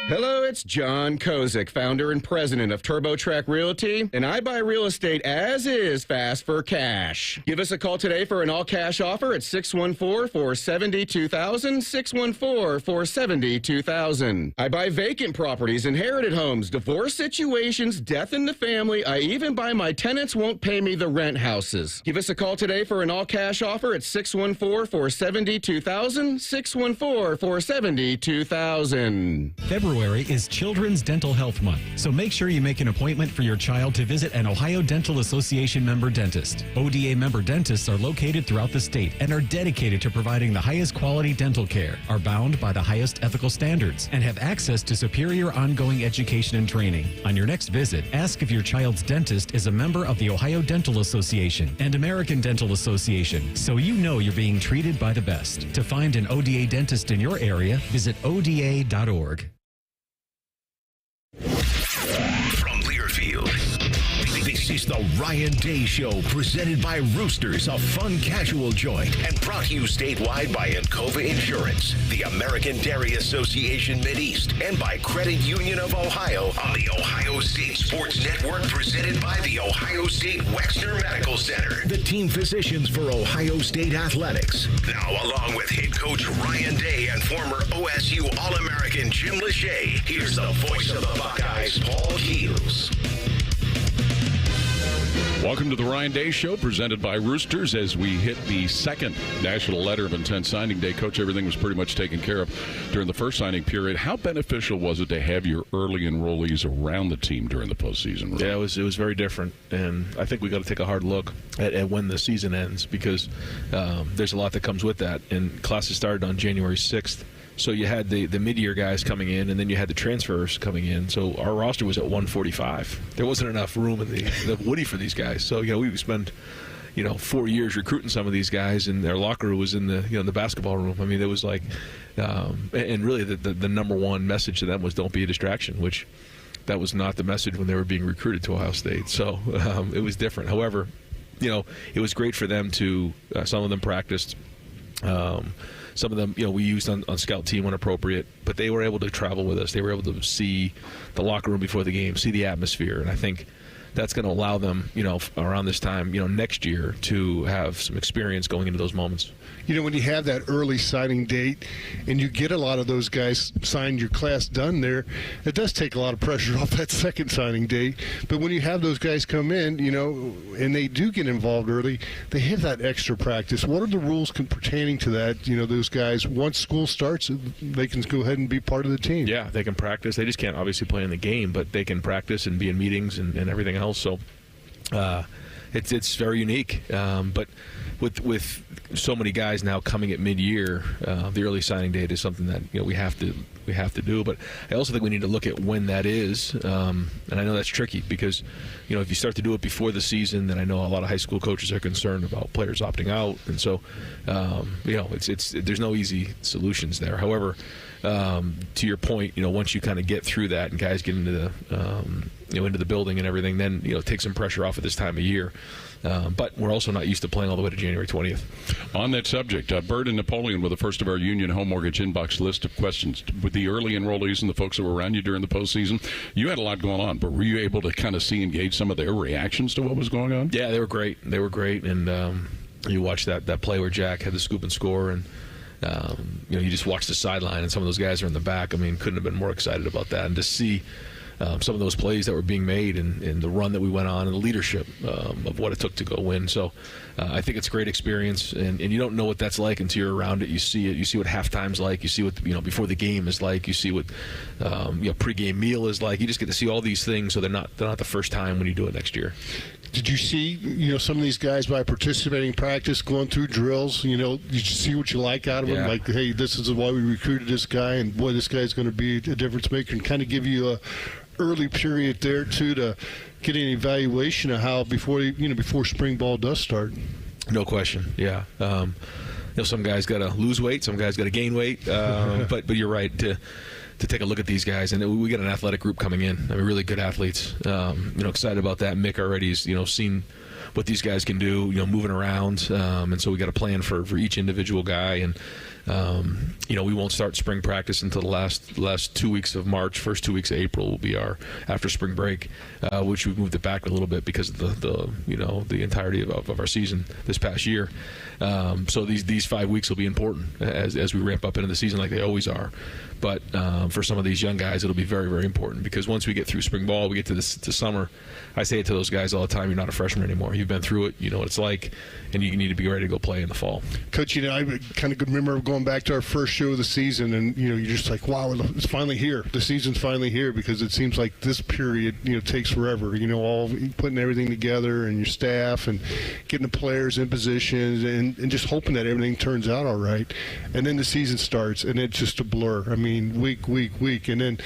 Hello, it's John Kozik, founder and president of TurboTrack Realty, and I buy real estate as is, fast for cash. Give us a call today for an all-cash offer at 614-470-2000, 614-470-2000. I buy vacant properties, inherited homes, divorce situations, death in the family. I even buy my tenants won't pay me the rent houses. Give us a call today for an all-cash offer at 614-470-2000, 614-470-2000. February is Children's Dental Health Month, so make sure you make an appointment for your child to visit an Ohio Dental Association member dentist. ODA member dentists are located throughout the state and are dedicated to providing the highest quality dental care, are bound by the highest ethical standards, and have access to superior ongoing education and training. On your next visit, ask if your child's dentist is a member of the Ohio Dental Association and American Dental Association, so you know you're being treated by the best. To find an ODA dentist in your area, visit ODA.org. From Learfield, this is the Ryan Day Show, presented by Roosters, a fun casual joint, and brought to you statewide by Encova Insurance, the American Dairy Association Mideast, and by Credit Union of Ohio on the Ohio State Sports Network, presented by the Ohio State Wexner Medical Center, the team physicians for Ohio State Athletics. Now, along with head coach Ryan Day and former OSU All-American Jim Lachey, here's the voice of the Buckeyes, Paul Keels. Welcome to the Ryan Day Show, presented by Roosters, as we hit the second National Letter of Intent Signing Day. Coach, everything was pretty much taken care of during the first signing period. How beneficial was it to have your early enrollees around the team during the postseason? Right? Yeah, it was very different, and I think we got to take a hard look at when the season ends, because there's a lot that comes with that. And classes started on January 6th. So you had the mid-year guys coming in, and then you had the transfers coming in. So our roster was at 145. There wasn't enough room in the Woody for these guys. So, we spent, 4 years recruiting some of these guys, and their locker room was in the, the basketball room. I mean, it was like, and really the number one message to them was don't be a distraction, which that was not the message when they were being recruited to Ohio State. So it was different. However, it was great for them to, some of them practiced. Some of them, we used on scout team when appropriate, but they were able to travel with us. They were able to see the locker room before the game, see the atmosphere, and I think that's going to allow them, around this time, next year to have some experience going into those moments. When you have that early signing date and you get a lot of those guys signed, your class done there, it does take a lot of pressure off that second signing date. But when you have those guys come in, and they do get involved early, they have that extra practice. What are the rules pertaining to that? Those guys, once school starts, they can go ahead and be part of the team. Yeah, they can practice. They just can't obviously play in the game, but they can practice and be in meetings and everything else. So it's very unique. But with so many guys now coming at mid-year, the early signing date is something that we have to do. But I also think we need to look at when that is, and I know that's tricky because if you start to do it before the season, then I know a lot of high school coaches are concerned about players opting out, and so it's there's no easy solutions there. However, to your point, once you kind of get through that and guys get into the into the building and everything, then take some pressure off at this time of year. But we're also not used to playing all the way to January 20th. On that subject, Bert and Napoleon were the first of our Union Home Mortgage inbox list of questions. With the early enrollees and the folks that were around you during the postseason, you had a lot going on, but were you able to kind of engage some of their reactions to what was going on? Yeah, they were great. And you watched that play where Jack had the scoop and score, and you just watch the sideline, and some of those guys are in the back. I mean, couldn't have been more excited about that. And to see some of those plays that were being made and the run that we went on and the leadership of what it took to go win. So I think it's a great experience, and you don't know what that's like until you're around it. You see it. You see what halftime's like. You see what before the game is like. You see what pregame meal is like. You just get to see all these things, so they're not the first time when you do it next year. Did you see, some of these guys by participating in practice, going through drills, did you see what you like out of them? Like, hey, this is why we recruited this guy, and boy, this guy's going to be a difference maker, and kind of give you a early period there, too, to get an evaluation of how before spring ball does start. No question, yeah. Some guys got to lose weight, some guys got to gain weight, but you're right to take a look at these guys, and we got an athletic group coming in. I mean, really good athletes. Excited about that. Mick already's seen what these guys can do, moving around, and so we got a plan for each individual guy, and We won't start spring practice until the last 2 weeks of March. First 2 weeks of April will be our after spring break, which we've moved it back a little bit because of the entirety of our season this past year. So these 5 weeks will be important as we ramp up into the season like they always are. But for some of these young guys, it'll be very, very important because once we get through spring ball, we get to summer. I say it to those guys all the time, you're not a freshman anymore. You've been through it, you know what it's like, and you need to be ready to go play in the fall. Coach, I kind of remember going back to our first show of the season, and, you're just like, wow, it's finally here. The season's finally here because it seems like this period, takes forever. All putting everything together and your staff and getting the players in positions and just hoping that everything turns out all right. And then the season starts, and it's just a blur. I mean, week. And then,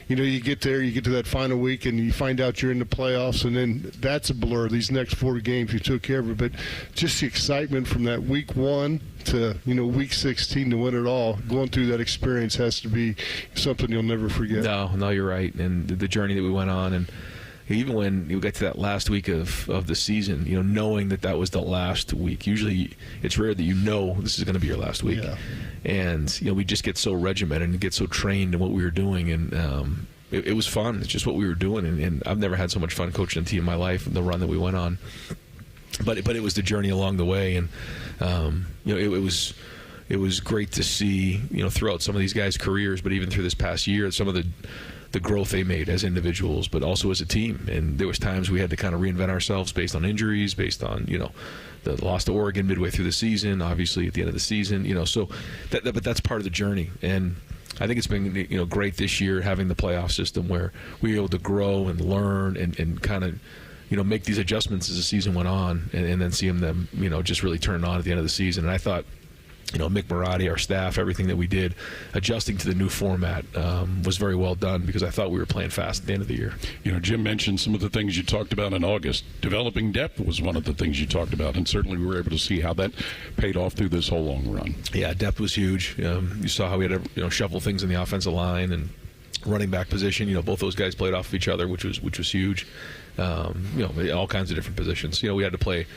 you get there, you get to that final week, and you find out you're in the playoffs, and then that's a blur. These next 4 games, you took care of it. But just the excitement from that week 1 to, week 16 to win it all, going through that experience has to be something you'll never forget. No, you're right. And the journey that we went on, and even when you get to that last week of the season, knowing that was the last week. Usually it's rare that this is going to be your last week. Yeah. And, we just get so regimented and get so trained in what we were doing. And it was fun. It's just what we were doing. And I've never had so much fun coaching a team in my life, the run that we went on. But it was the journey along the way. And, it was great to see, throughout some of these guys' careers, but even through this past year, some of the growth they made as individuals, but also as a team. And there was times we had to kind of reinvent ourselves based on injuries, based on, the loss to Oregon midway through the season, obviously at the end of the season, so but that's part of the journey. And I think it's been, great this year having the playoff system where we were able to grow and learn and kind of, make these adjustments as the season went on and then see them, just really turn on at the end of the season. And I thought, Mick Marotti, our staff, everything that we did, adjusting to the new format was very well done because I thought we were playing fast at the end of the year. Jim mentioned some of the things you talked about in August. Developing depth was one of the things you talked about, and certainly we were able to see how that paid off through this whole long run. Yeah, depth was huge. You saw how we had to shuffle things in the offensive line and running back position. Both those guys played off of each other, which was huge. All kinds of different positions. We had to play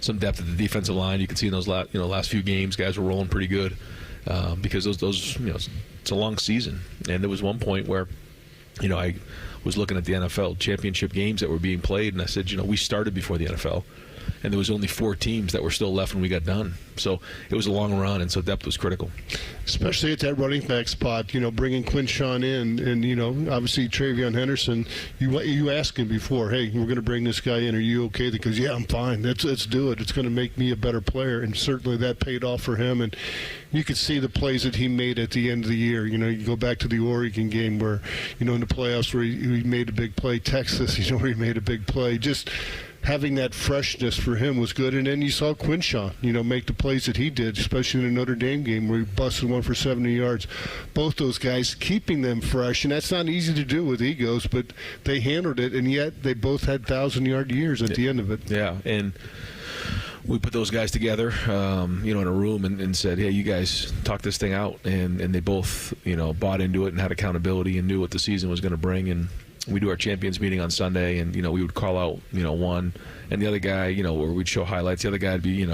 some depth at the defensive line. You can see in those last few games, guys were rolling pretty good because those it's a long season. And there was one point where I was looking at the NFL championship games that were being played, and I said, we started before the NFL, and there was only 4 teams that were still left when we got done. So it was a long run, and so depth was critical. Especially at that running back spot, bringing Quinshon in, and, obviously TreVeyon Henderson, you asked him before, hey, we're going to bring this guy in. Are you okay? He goes, yeah, I'm fine. Let's do it. It's going to make me a better player, and certainly that paid off for him. And you could see the plays that he made at the end of the year. You go back to the Oregon game where, in the playoffs where he made a big play. Texas, where he made a big play. Just having that freshness for him was good. And then you saw Quinshon, make the plays that he did, especially in the Notre Dame game where he busted one for 70 yards. Both those guys keeping them fresh, and that's not easy to do with egos, but they handled it, and yet they both had 1,000-yard years at the end of it. Yeah, and we put those guys together, in a room and said, hey, you guys talk this thing out. And they both, bought into it and had accountability and knew what the season was going to bring. And we do our champions meeting on Sunday, and, we would call out, one, and the other guy, or we'd show highlights. The other guy would be,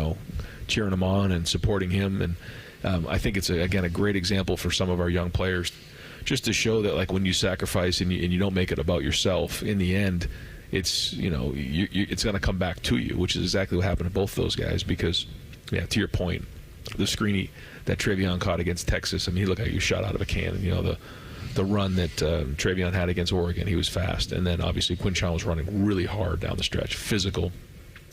cheering him on and supporting him. And I think it's, again, a great example for some of our young players just to show that, like, when you sacrifice and you don't make it about yourself, in the end, it's, it's going to come back to you, which is exactly what happened to both those guys because, yeah, to your point, the screen that TreVeyon caught against Texas, I mean, he looked like he was shot out of a cannon, the run that TreVeyon had against Oregon, he was fast. And then obviously Quinshon was running really hard down the stretch, physical.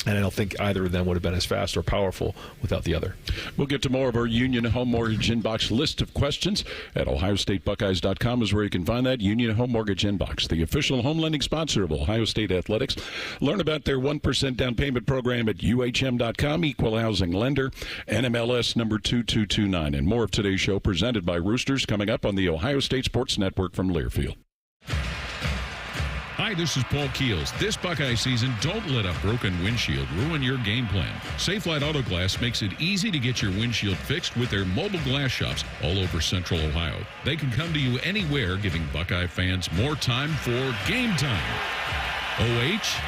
And I don't think either of them would have been as fast or powerful without the other. We'll get to more of our Union Home Mortgage Inbox list of questions at OhioStateBuckeyes.com is where you can find that. Union Home Mortgage Inbox, the official home lending sponsor of Ohio State Athletics. Learn about their 1% down payment program at UHM.com, equal housing lender, NMLS number 2229. And more of today's show presented by Roosters coming up on the Ohio State Sports Network from Learfield. Hi, this is Paul Keels. This Buckeye season, don't let a broken windshield ruin your game plan. Safelite Auto Glass makes it easy to get your windshield fixed with their mobile glass shops all over Central Ohio. They can come to you anywhere, giving Buckeye fans more time for game time. OH?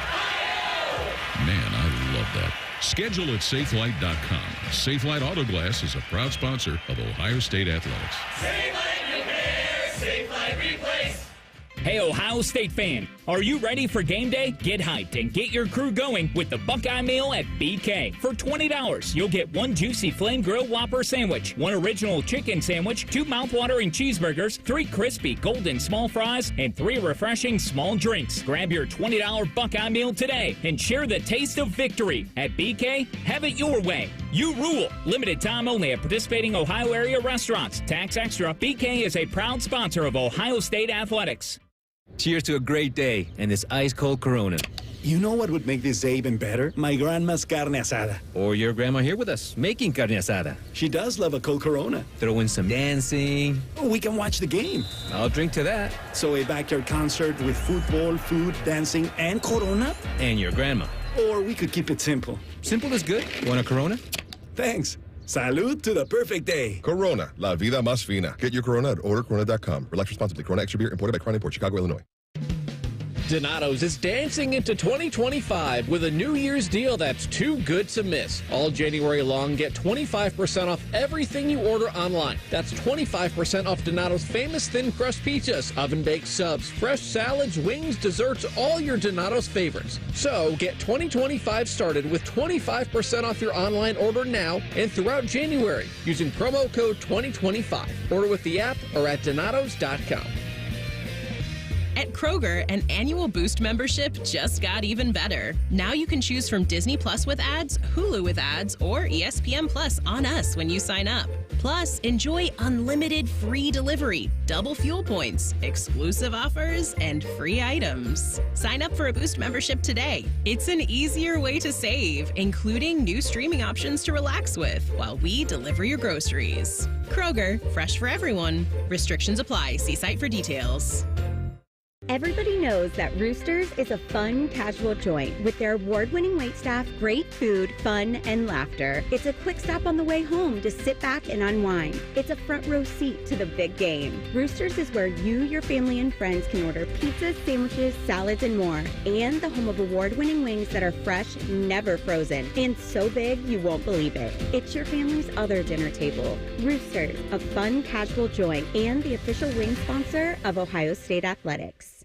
Man, I love that. Schedule at safelight.com. Safelite Auto Glass is a proud sponsor of Ohio State Athletics. Safelite Repair, Safelite Replace. Hey, Ohio State fan, are you ready for game day? Get hyped and get your crew going with the Buckeye Meal at BK. For $20, you'll get 1 juicy flame grill Whopper sandwich, 1 original chicken sandwich, 2 mouthwatering cheeseburgers, 3 crispy golden small fries, and 3 refreshing small drinks. Grab your $20 Buckeye Meal today and share the taste of victory. At BK, have it your way. You rule. Limited time only at participating Ohio area restaurants. Tax extra. BK is a proud sponsor of Ohio State Athletics. Cheers to a great day and this ice-cold Corona. You know what would make this day even better? My grandma's carne asada. Or your grandma here with us, making carne asada. She does love a cold Corona. Throw in some dancing. Oh, we can watch the game. I'll drink to that. So a backyard concert with football, food, dancing, and Corona? And your grandma. Or we could keep it simple. Simple is good. Want a Corona? Thanks. Salud to the perfect day. Corona, la vida más fina. Get your Corona at ordercorona.com. Relax responsibly. Corona Extra Beer, imported by Crown Imports, Chicago, Illinois. Donato's is dancing into 2025 with a New Year's deal that's too good to miss. All January long, get 25% off everything you order online. That's 25% off Donato's famous thin crust pizzas, oven-baked subs, fresh salads, wings, desserts, all your Donato's favorites. So get 2025 started with 25% off your online order now and throughout January using promo code 2025. Order with the app or at Donatos.com. At Kroger, an annual Boost membership just got even better. Now you can choose from Disney Plus with ads, Hulu with ads, or ESPN Plus on us when you sign up. Plus, enjoy unlimited free delivery, double fuel points, exclusive offers, and free items. Sign up for a Boost membership today. It's an easier way to save, including new streaming options to relax with while we deliver your groceries. Kroger, fresh for everyone. Restrictions apply. See site for details. Everybody knows that Roosters is a fun, casual joint with their award-winning waitstaff, great food, fun, and laughter. It's a quick stop on the way home to sit back and unwind. It's a front row seat to the big game. Roosters is where you, your family, and friends can order pizzas, sandwiches, salads, and more. And the home of award-winning wings that are fresh, never frozen, and so big you won't believe it. It's your family's other dinner table. Roosters, a fun, casual joint and the official wing sponsor of Ohio State Athletics.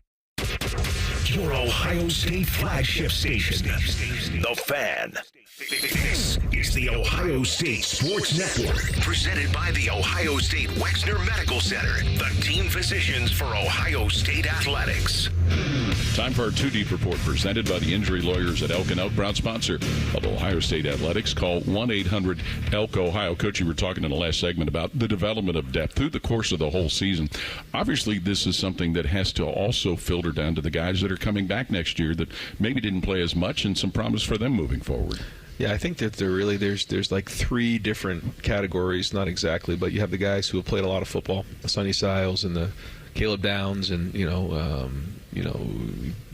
Your Ohio State flagship station, The Fan. This is the Ohio State Sports Network, presented by the Ohio State Wexner Medical Center, the team physicians for Ohio State Athletics. Time for our 2 Deep Report, presented by the injury lawyers at Elk & Elk, proud sponsor of Ohio State Athletics. Call 1-800-ELK-OHIO. Coach, you were talking in the last segment about the development of depth through the course of the whole season. Obviously, this is something that has to also filter down to the guys that are coming back next year that maybe didn't play as much, and some promise for them moving forward. Yeah, I think that there's like 3 different categories, not exactly, but you have the guys who have played a lot of football, the Sonny Siles and the Caleb Downs and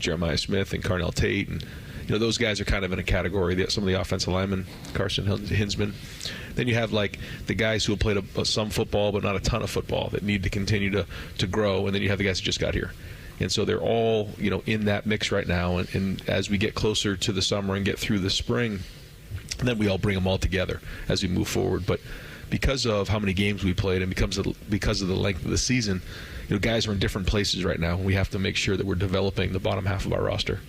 Jeremiah Smith and Carnell Tate, and those guys are kind of in a category. Some of the offensive linemen, Carson Hinsman. Then you have like the guys who have played some football but not a ton of football that need to continue to grow, and then you have the guys who just got here. And so they're all in that mix right now, and as we get closer to the summer and get through the spring, then we all bring them all together as we move forward. But because of how many games we played and because of the length of the season, guys are in different places right now. We have to make sure that we're developing the bottom half of our roster.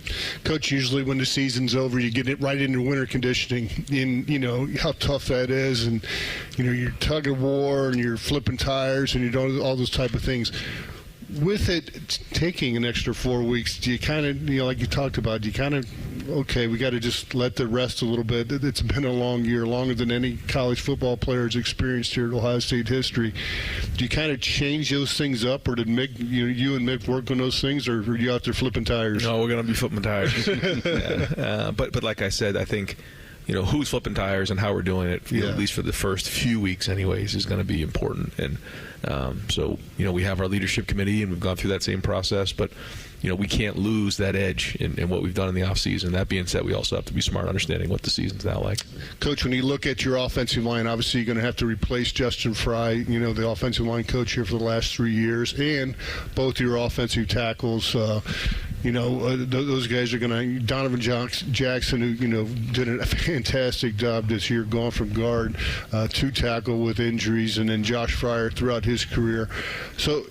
Coach, usually when the season's over, you get it right into winter conditioning. And how tough that is, and you're tug of war and you're flipping tires and you're doing all those type of things. With it taking an extra 4 weeks, do you kind of, like you talked about, do you kind of, okay, we got to just let the rest a little bit? It's been a long year, longer than any college football player has experienced here at Ohio State history. Do you kind of change those things up, or did Mick, you and Mick work on those things, or are you out there flipping tires? No, we're going to be flipping tires. Yeah. But like I said, I think who's flipping tires and how we're doing it, at least for the first few weeks anyways, is going to be important. And so we have our leadership committee, and we've gone through that same process, but we can't lose that edge in what we've done in the offseason. That being said, we also have to be smart understanding what the season's now like. Coach, when you look at your offensive line, obviously you're going to have to replace Justin Fry, the offensive line coach here for the last 3 years, and both your offensive tackles, those guys are going to. Donovan Jackson, who did a fantastic job this year, going from guard to tackle with injuries, and then Josh Fryer throughout his career. So.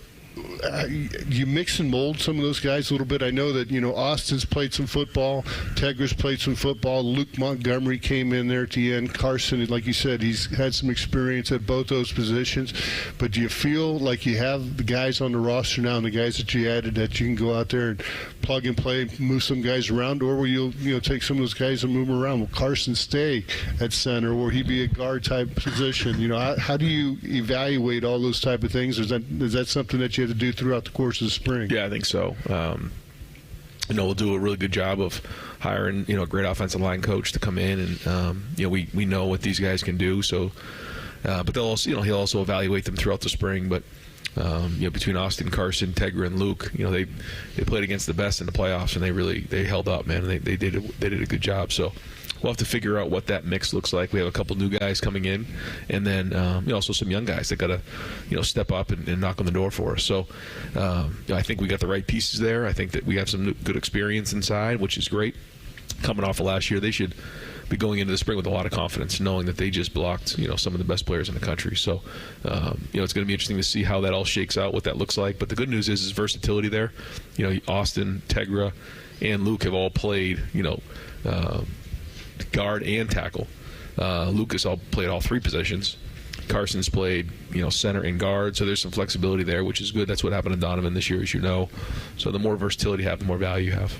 You mix and mold some of those guys a little bit. I know that Austin's played some football, Tegra's played some football. Luke Montgomery came in there at the end. Carson, like you said, he's had some experience at both those positions. But do you feel like you have the guys on the roster now and the guys that you added that you can go out there and plug and play, move some guys around, or will you take some of those guys and move them around? Will Carson stay at center, or will he be a guard type position? How do you evaluate all those type of things? Is that something that you have to do throughout the course of the spring? Yeah, I think so. We'll do a really good job of hiring, a great offensive line coach to come in, and we know what these guys can do. So, but they'll also, he'll also evaluate them throughout the spring. But between Austin, Carson, Tegra, and Luke, they played against the best in the playoffs, and they held up, man. And they did a good job. So. We'll have to figure out what that mix looks like. We have a couple new guys coming in, and then also some young guys that got to step up and knock on the door for us. So I think we got the right pieces there. I think that we have some good experience inside, which is great. Coming off of last year, they should be going into the spring with a lot of confidence, knowing that they just blocked some of the best players in the country. So it's going to be interesting to see how that all shakes out, what that looks like. But the good news is versatility there. Austin, Tegra, and Luke have all played guard and tackle. Lucas played all three positions. Carson's played, center and guard, so there's some flexibility there, which is good. That's what happened to Donovan this year, as you know. So the more versatility you have, the more value you have.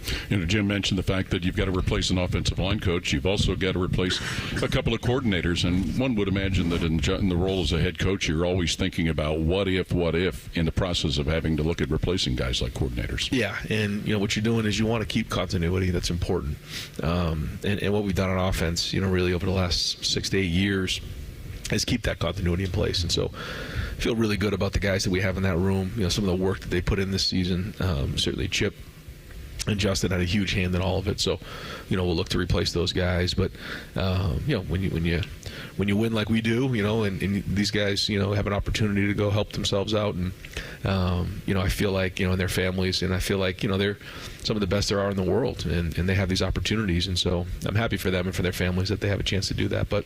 Jim mentioned the fact that you've got to replace an offensive line coach. You've also got to replace a couple of coordinators, and one would imagine that in the role as a head coach, you're always thinking about what if in the process of having to look at replacing guys like coordinators. Yeah, and what you're doing is you want to keep continuity. That's important. And what we've done on offense, really over the last 6 to 8 years, is keep that continuity in place. And so I feel really good about the guys that we have in that room. Some of the work that they put in this season. Certainly Chip and Justin had a huge hand in all of it. So, we'll look to replace those guys. But, when you win like we do, and these guys, have an opportunity to go help themselves out. And, I feel like, and their families, and I feel like, they're some of the best there are in the world. And they have these opportunities. And so I'm happy for them and for their families that they have a chance to do that. But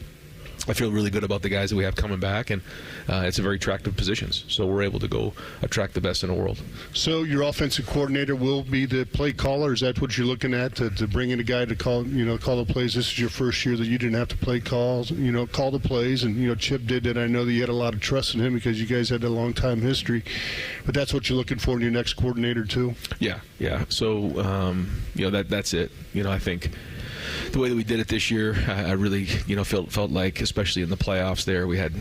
I feel really good about the guys that we have coming back, and it's a very attractive positions. So we're able to go attract the best in the world. So your offensive coordinator will be the play caller. Is that what you're looking at, to bring in a guy to call the plays? This is your first year that you didn't have to play calls, call the plays, and Chip did that. I know that you had a lot of trust in him because you guys had a long time history. But that's what you're looking for in your next coordinator too. Yeah. So that's it. I think the way that we did it this year, I really, felt like, especially in the playoffs there, we had,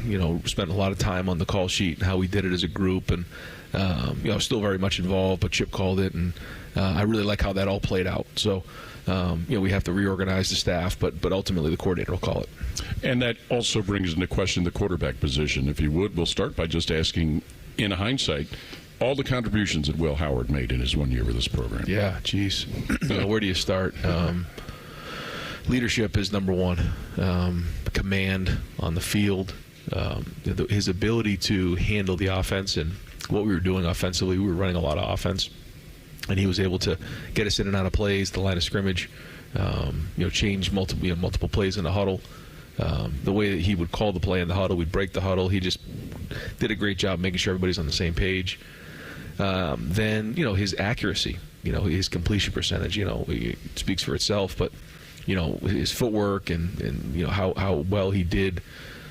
spent a lot of time on the call sheet and how we did it as a group. And, I was still very much involved, but Chip called it. And I really like how that all played out. So, we have to reorganize the staff, but ultimately the coordinator will call it. And that also brings into question the quarterback position. If you would, we'll start by just asking, in hindsight, all the contributions that Will Howard made in his 1 year with this program. Yeah, geez. Where do you start? Leadership is number one. Command on the field. His ability to handle the offense and what we were doing offensively. We were running a lot of offense, and he was able to get us in and out of plays, the line of scrimmage, change multiple plays in the huddle. The way that he would call the play in the huddle, we'd break the huddle. He just did a great job making sure everybody's on the same page. Then, his accuracy, his completion percentage, it speaks for itself, but his footwork and how well he did,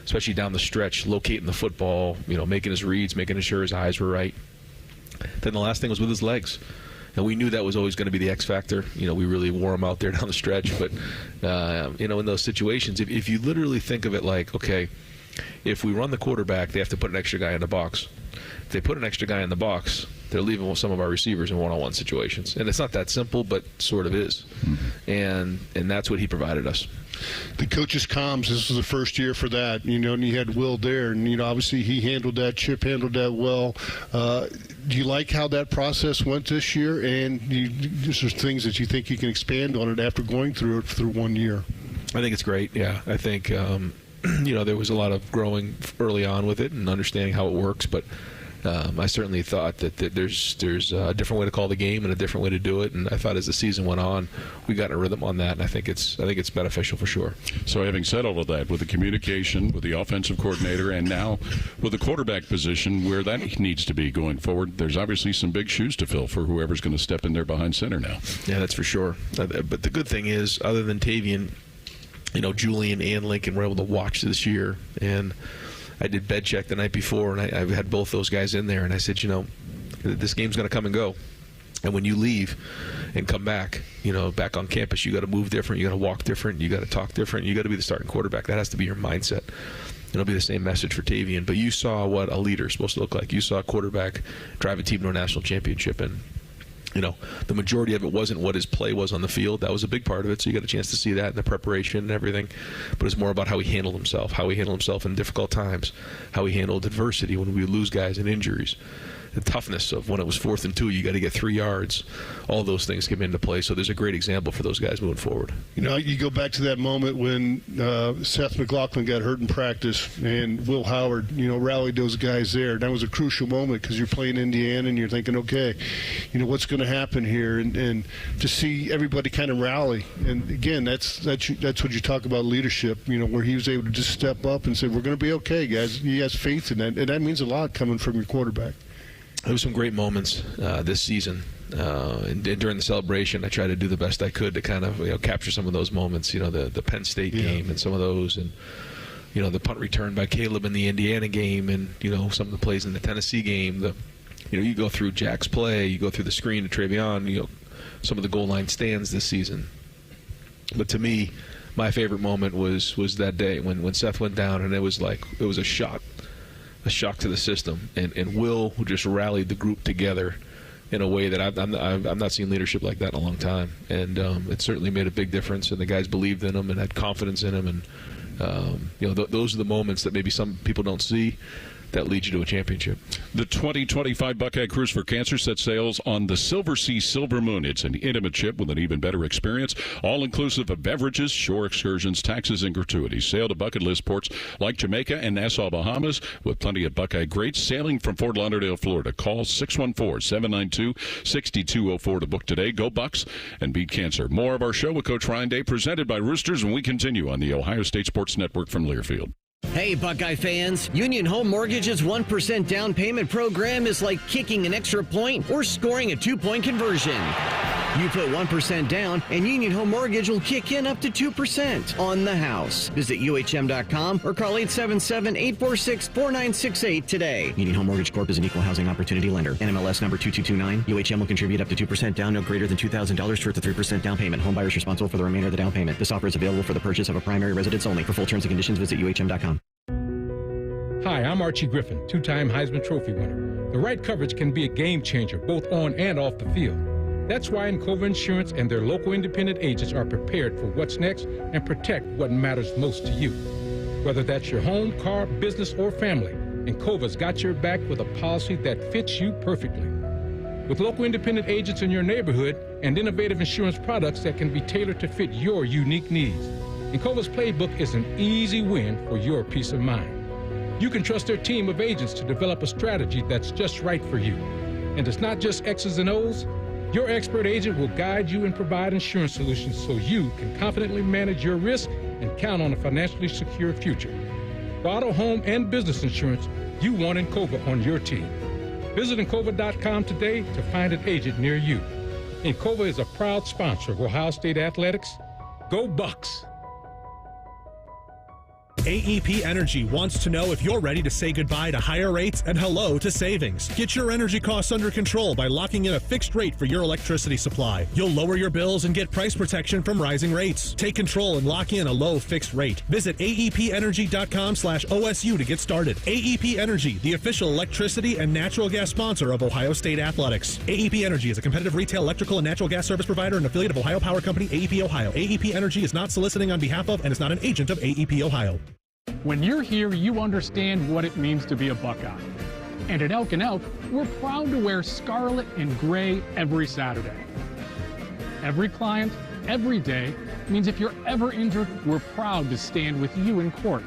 especially down the stretch, locating the football, making his reads, making sure his eyes were right. Then the last thing was with his legs. And we knew that was always going to be the X factor. We really wore him out there down the stretch. But, in those situations, if you literally think of it like, okay, if we run the quarterback, they have to put an extra guy in the box. If they put an extra guy in the box, they're leaving some of our receivers in one-on-one situations. And it's not that simple, but sort of is. Mm-hmm. And that's what he provided us. The coach's comms, this was the first year for that, and you had Will there, and, obviously he handled that, Chip handled that well. Do you like how that process went this year? And there's things that you think you can expand on it after going through it through 1 year? I think it's great, yeah. I think, there was a lot of growing early on with it and understanding how it works, but I certainly thought that there's a different way to call the game and a different way to do it, and I thought as the season went on, we got in a rhythm on that, and I think it's beneficial for sure. So having said all of that, with the communication, with the offensive coordinator, and now with the quarterback position where that needs to be going forward, there's obviously some big shoes to fill for whoever's going to step in there behind center now. Yeah, that's for sure. But the good thing is, other than Tavian, Julian and Lincoln were able to watch this year, and I did bed check the night before, and I had both those guys in there, and I said, this game's going to come and go. And when you leave and come back, back on campus, you got to move different, you got to walk different, you got to talk different, you got to be the starting quarterback. That has to be your mindset. It'll be the same message for Tavian. But you saw what a leader is supposed to look like. You saw a quarterback drive a team to a national championship, and the majority of it wasn't what his play was on the field. That was a big part of it, so you got a chance to see that in the preparation and everything. But it's more about how he handled himself in difficult times, how he handled adversity when we would lose guys and injuries, the toughness of when it was 4th and 2, you got to get 3 yards. All those things come into play. So there's a great example for those guys moving forward. You go back to that moment when Seth McLaughlin got hurt in practice and Will Howard, rallied those guys there. That was a crucial moment because you're playing Indiana and you're thinking, okay, what's going to happen here? And to see everybody kind of rally. And again, that's what you talk about leadership, where he was able to just step up and say, we're going to be okay, guys. He has faith in that. And that means a lot coming from your quarterback. There were some great moments this season. And during the celebration, I tried to do the best I could to kind of capture some of those moments. The Penn State game and some of those, and the punt return by Caleb in the Indiana game, and some of the plays in the Tennessee game. You go through Jack's play, you go through the screen to Travion, some of the goal line stands this season. But to me, my favorite moment was that day when Seth went down, and it was a shock to the system, and Will just rallied the group together in a way that I've not seen leadership like that in a long time, and it certainly made a big difference, and the guys believed in him and had confidence in him, and those are the moments that maybe some people don't see that leads you to a championship. The 2025 Buckeye Cruise for Cancer sets sails on the Silver Sea Silver Moon. It's an intimate ship with an even better experience, all-inclusive of beverages, shore excursions, taxes, and gratuities. Sail to bucket list ports like Jamaica and Nassau, Bahamas, with plenty of Buckeye greats sailing from Fort Lauderdale, Florida. Call 614-792-6204 to book today. Go Bucks and beat cancer. More of our show with Coach Ryan Day, presented by Roosters, when we continue on the Ohio State Sports Network from Learfield. Hey, Buckeye fans. Union Home Mortgage's 1% down payment program is like kicking an extra point or scoring a 2-point conversion. You put 1% down, and Union Home Mortgage will kick in up to 2% on the house. Visit UHM.com or call 877-846-4968 today. Union Home Mortgage Corp is an equal housing opportunity lender. NMLS number 2229. UHM will contribute up to 2% down, no greater than $2,000 towards the 3% down payment. Home buyers responsible for the remainder of the down payment. This offer is available for the purchase of a primary residence only. For full terms and conditions, visit UHM.com. Hi, I'm Archie Griffin, 2-time Heisman Trophy winner. The right coverage can be a game changer, both on and off the field. That's why Encova Insurance and their local independent agents are prepared for what's next and protect what matters most to you. Whether that's your home, car, business, or family, Encova's got your back with a policy that fits you perfectly. With local independent agents in your neighborhood and innovative insurance products that can be tailored to fit your unique needs, Encova's playbook is an easy win for your peace of mind. You can trust their team of agents to develop a strategy that's just right for you. And it's not just X's and O's. Your expert agent will guide you and provide insurance solutions so you can confidently manage your risk and count on a financially secure future. For auto, home, and business insurance, you want Encova on your team. Visit Encova.com today to find an agent near you. Encova is a proud sponsor of Ohio State Athletics. Go Bucks! AEP Energy wants to know if you're ready to say goodbye to higher rates and hello to savings. Get your energy costs under control by locking in a fixed rate for your electricity supply. You'll lower your bills and get price protection from rising rates. Take control and lock in a low fixed rate. Visit aepenergy.com/OSU to get started. AEP Energy, the official electricity and natural gas sponsor of Ohio State Athletics. AEP Energy is a competitive retail electrical and natural gas service provider and affiliate of Ohio Power Company, AEP Ohio. AEP Energy is not soliciting on behalf of and is not an agent of AEP Ohio. When you're here, you understand what it means to be a Buckeye. And at Elk & Elk, we're proud to wear scarlet and gray every Saturday. Every client, every day, means if you're ever injured, we're proud to stand with you in court.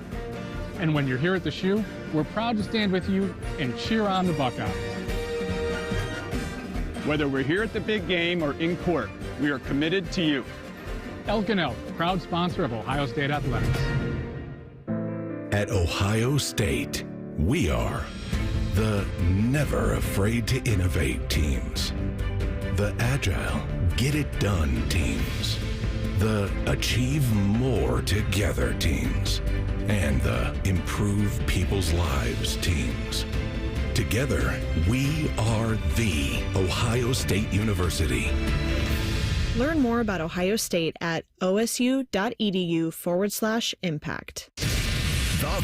And when you're here at the shoe, we're proud to stand with you and cheer on the Buckeyes. Whether we're here at the big game or in court, we are committed to you. Elk & Elk, proud sponsor of Ohio State Athletics. At Ohio State, we are the never afraid to innovate teams, the agile, get it done teams, the achieve more together teams, and the improve people's lives teams. Together, we are the Ohio State University. Learn more about Ohio State at osu.edu/impact. The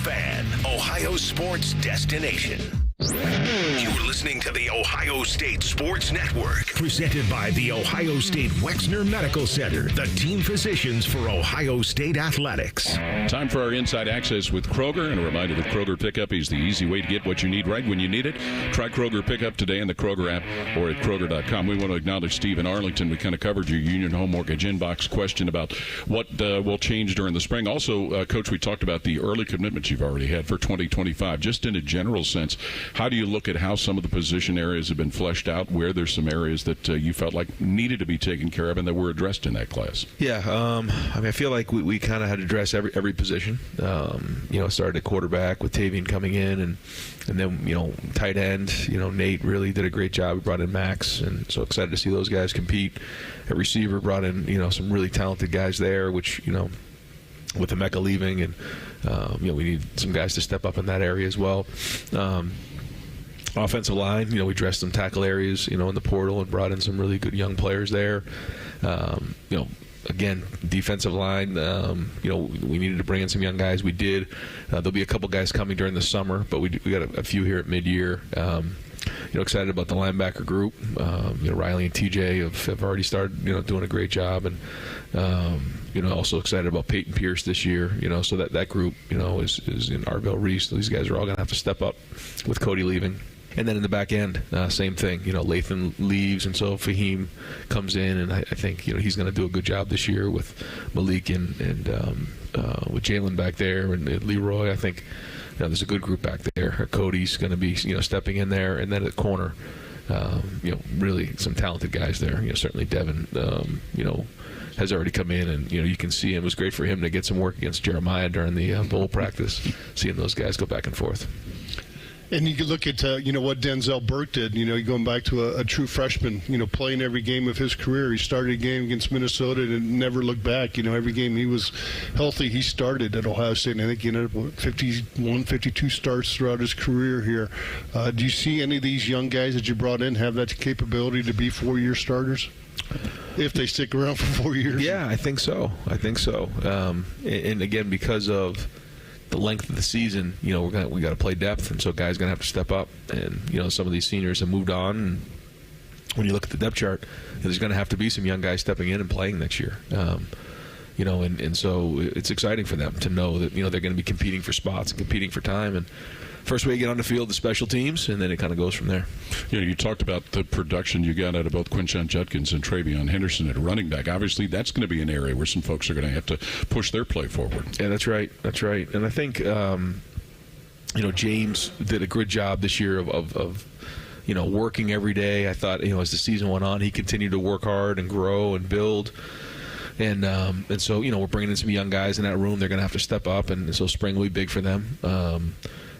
Fan, Ohio sports destination. You're listening to the Ohio State Sports Network, presented by the Ohio State Wexner Medical Center, the team physicians for Ohio State Athletics. Time for our Inside Access with Kroger, and a reminder that Kroger Pickup is the easy way to get what you need right when you need it. Try Kroger Pickup today in the Kroger app or at Kroger.com. We want to acknowledge Steve in Arlington. We kind of covered your Union Home Mortgage inbox question about what will change during the spring. Also, Coach, we talked about the early commitments you've already had for 2025. Just in a general sense, how do you look at how some of the position areas have been fleshed out, where there's some areas that you felt like needed to be taken care of and that were addressed in that class? Yeah, I feel like we kind of had to address every position. Started at quarterback with Tavian coming in, and then, tight end, Nate really did a great job. We brought in Max, and so excited to see those guys compete. At receiver, brought in, some really talented guys there, which, with Emeka leaving, and we need some guys to step up in that area as well. Offensive line, we addressed some tackle areas, in the portal and brought in some really good young players there. Again, defensive line, we needed to bring in some young guys. We did. There'll be a couple guys coming during the summer, but we got a few here at mid-year. Excited about the linebacker group. Riley and TJ have already started, doing a great job, and also excited about Peyton Pierce this year. So that group, is in Arvell Reese. These guys are all going to have to step up with Cody leaving. And then in the back end, same thing. Lathan leaves, and so Fahim comes in, and I think he's going to do a good job this year with Malik and with Jalen back there and Leroy. I think there's a good group back there. Cody's going to be stepping in there, and then at corner, really some talented guys there. Certainly Devin, has already come in, and you can see him. It was great for him to get some work against Jeremiah during the bowl practice, seeing those guys go back and forth. And you can look at, what Denzel Burke did, going back to a true freshman, playing every game of his career. He started a game against Minnesota and never looked back. Every game he was healthy, he started at Ohio State. And I think he ended up with 51, 52 starts throughout his career here. Do you see any of these young guys that you brought in have that capability to be 4-year starters? If they stick around for 4 years? Yeah, I think so. And again, because of the length of the season, we got to play depth, and so guys going to have to step up. And some of these seniors have moved on. And when you look at the depth chart, there's going to have to be some young guys stepping in and playing next year. And so it's exciting for them to know that they're going to be competing for spots and competing for time. And first way you get on the field, the special teams, and then it kind of goes from there. You talked about the production you got out of both Quinshon Judkins and Travion Henderson at running back. Obviously, that's going to be an area where some folks are going to have to push their play forward. Yeah, that's right. And I think, James did a good job this year of working every day. I thought, as the season went on, he continued to work hard and grow and build. And so, we're bringing in some young guys in that room. They're going to have to step up, and so spring will be big for them.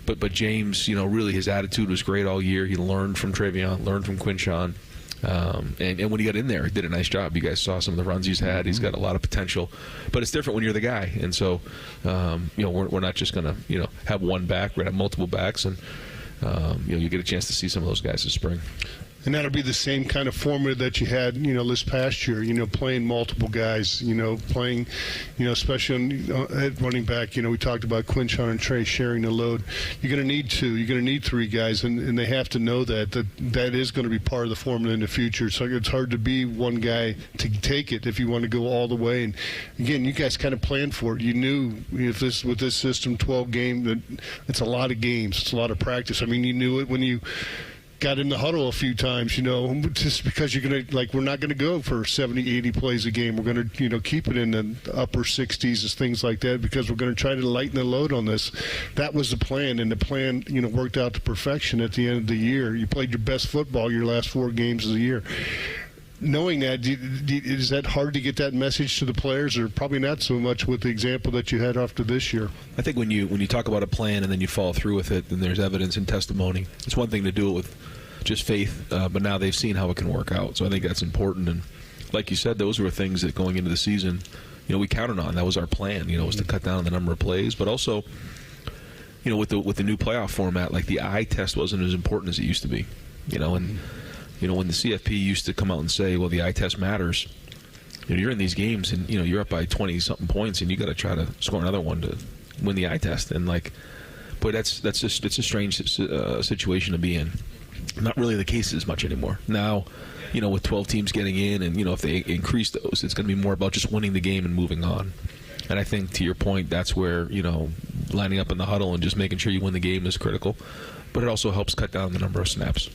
But James, really his attitude was great all year. He learned from Travion, learned from Quinshon. And when he got in there, he did a nice job. You guys saw some of the runs he's had. He's got a lot of potential. But it's different when you're the guy. And so, we're not just going to, have one back. We're going to have multiple backs. And, you get a chance to see some of those guys this spring. And that'll be the same kind of formula that you had, this past year, playing multiple guys, playing, especially at running back, we talked about Quinshon and Trey sharing the load. You're going to need 2. You're going to need 3 guys, and they have to know that is going to be part of the formula in the future. So it's hard to be one guy to take it if you want to go all the way. And, again, you guys kind of planned for it. You knew with this system, 12 game, that it's a lot of games. It's a lot of practice. I mean, you knew it when you got in the huddle a few times, just because we're not going to go for 70, 80 plays a game. We're going to, keep it in the upper 60s and things like that because we're going to try to lighten the load on this. That was the plan, and the plan, worked out to perfection at the end of the year. You played your best football your last 4 games of the year. Knowing that, is that hard to get that message to the players, or probably not so much with the example that you had after this year? I think when you talk about a plan and then you follow through with it, then there's evidence and testimony. It's one thing to do it with just faith, but now they've seen how it can work out. So I think that's important. And like you said, those were things that going into the season, we counted on. That was our plan, was to cut down the number of plays, but also, with the new playoff format, like the eye test wasn't as important as it used to be, and. When the CFP used to come out and say, well, the eye test matters, you're in these games and, you're up by 20-something points and you got to try to score another one to win the eye test. And, boy, it's a strange situation to be in. Not really the case as much anymore. Now, with 12 teams getting in and, if they increase those, it's going to be more about just winning the game and moving on. And I think, to your point, that's where, lining up in the huddle and just making sure you win the game is critical. But it also helps cut down the number of snaps.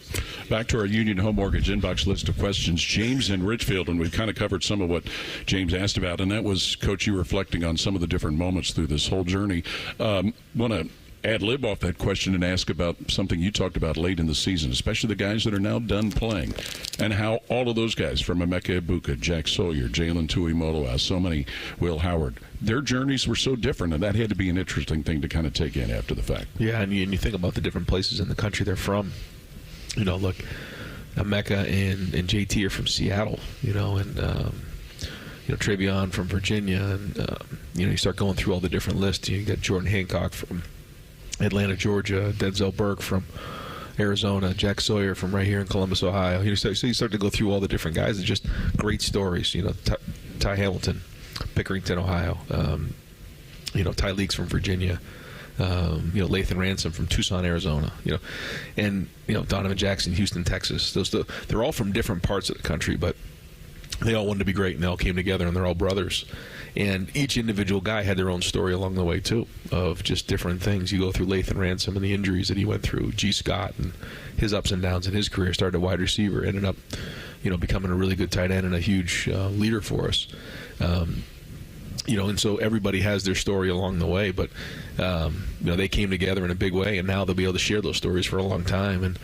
Back to our Union Home Mortgage inbox list of questions. James in Richfield, and we've kind of covered some of what James asked about, and that was, Coach, you reflecting on some of the different moments through this whole journey. Want to ad-lib off that question and ask about something you talked about late in the season, especially the guys that are now done playing, and how all of those guys, from Emeka Egbuka, Jack Sawyer, Jalen Tuimoloau, so many, Will Howard, their journeys were so different, and that had to be an interesting thing to kind of take in after the fact. Yeah, and you think about the different places in the country they're from. Look, Emeka and JT are from Seattle, and Travion from Virginia, and you start going through all the different lists. You got Jordan Hancock from Atlanta, Georgia, Denzel Burke from Arizona, Jack Sawyer from right here in Columbus, Ohio. So you start to go through all the different guys. It's just great stories. Ty Hamilton, Pickerington, Ohio. Ty Leaks from Virginia. Lathan Ransom from Tucson, Arizona. And Donovan Jackson, Houston, Texas. They're all from different parts of the country, but they all wanted to be great, and they all came together, and they're all brothers. And each individual guy had their own story along the way, too, of just different things. You go through Lathan Ransom and the injuries that he went through, G. Scott and his ups and downs in his career, started a wide receiver, ended up, becoming a really good tight end and a huge leader for us. And so everybody has their story along the way, but, they came together in a big way, and now they'll be able to share those stories for a long time. And,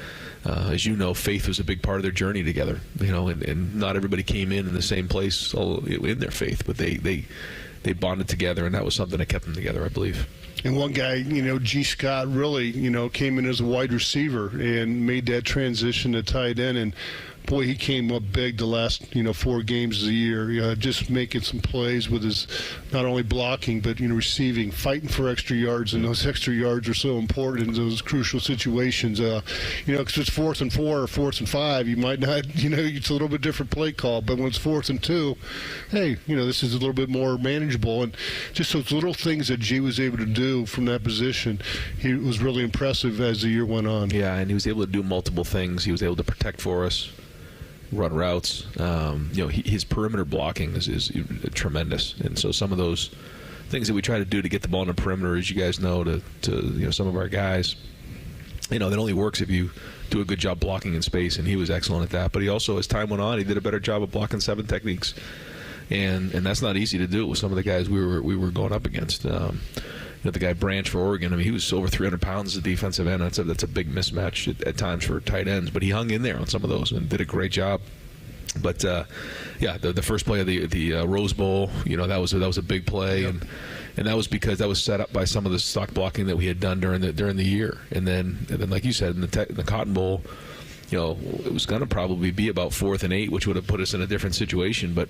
as you know, faith was a big part of their journey together, and not everybody came in the same place in their faith, but they bonded together, and that was something that kept them together, I believe. And one guy, G. Scott really, came in as a wide receiver and made that transition to tight end, and boy, he came up big the last, 4 games of the year, just making some plays with his not only blocking but, receiving, fighting for extra yards, and those extra yards are so important in those crucial situations. Because it's 4th and 4 or 4th and 5, you might not, it's a little bit different play call, but when it's 4th and 2, hey, this is a little bit more manageable, and just those little things that G was able to do from that position, he was really impressive as the year went on. Yeah, and he was able to do multiple things. He was able to protect for us, run routes. His perimeter blocking is tremendous, and so some of those things that we try to do to get the ball in the perimeter, as you guys know, to some of our guys, that only works if you do a good job blocking in space, and he was excellent at that. But he also, as time went on, he did a better job of blocking 7 techniques, and that's not easy to do with some of the guys we were going up against. The guy Branch for Oregon, he was over 300 pounds as a defensive end. That's a big mismatch at times for tight ends, but he hung in there on some of those and did a great job. But the first play of the Rose Bowl, that was a big play, and that was because that was set up by some of the stock blocking that we had done during the year, and then like you said in the Cotton Bowl, it was going to probably be about 4th and 8, which would have put us in a different situation, but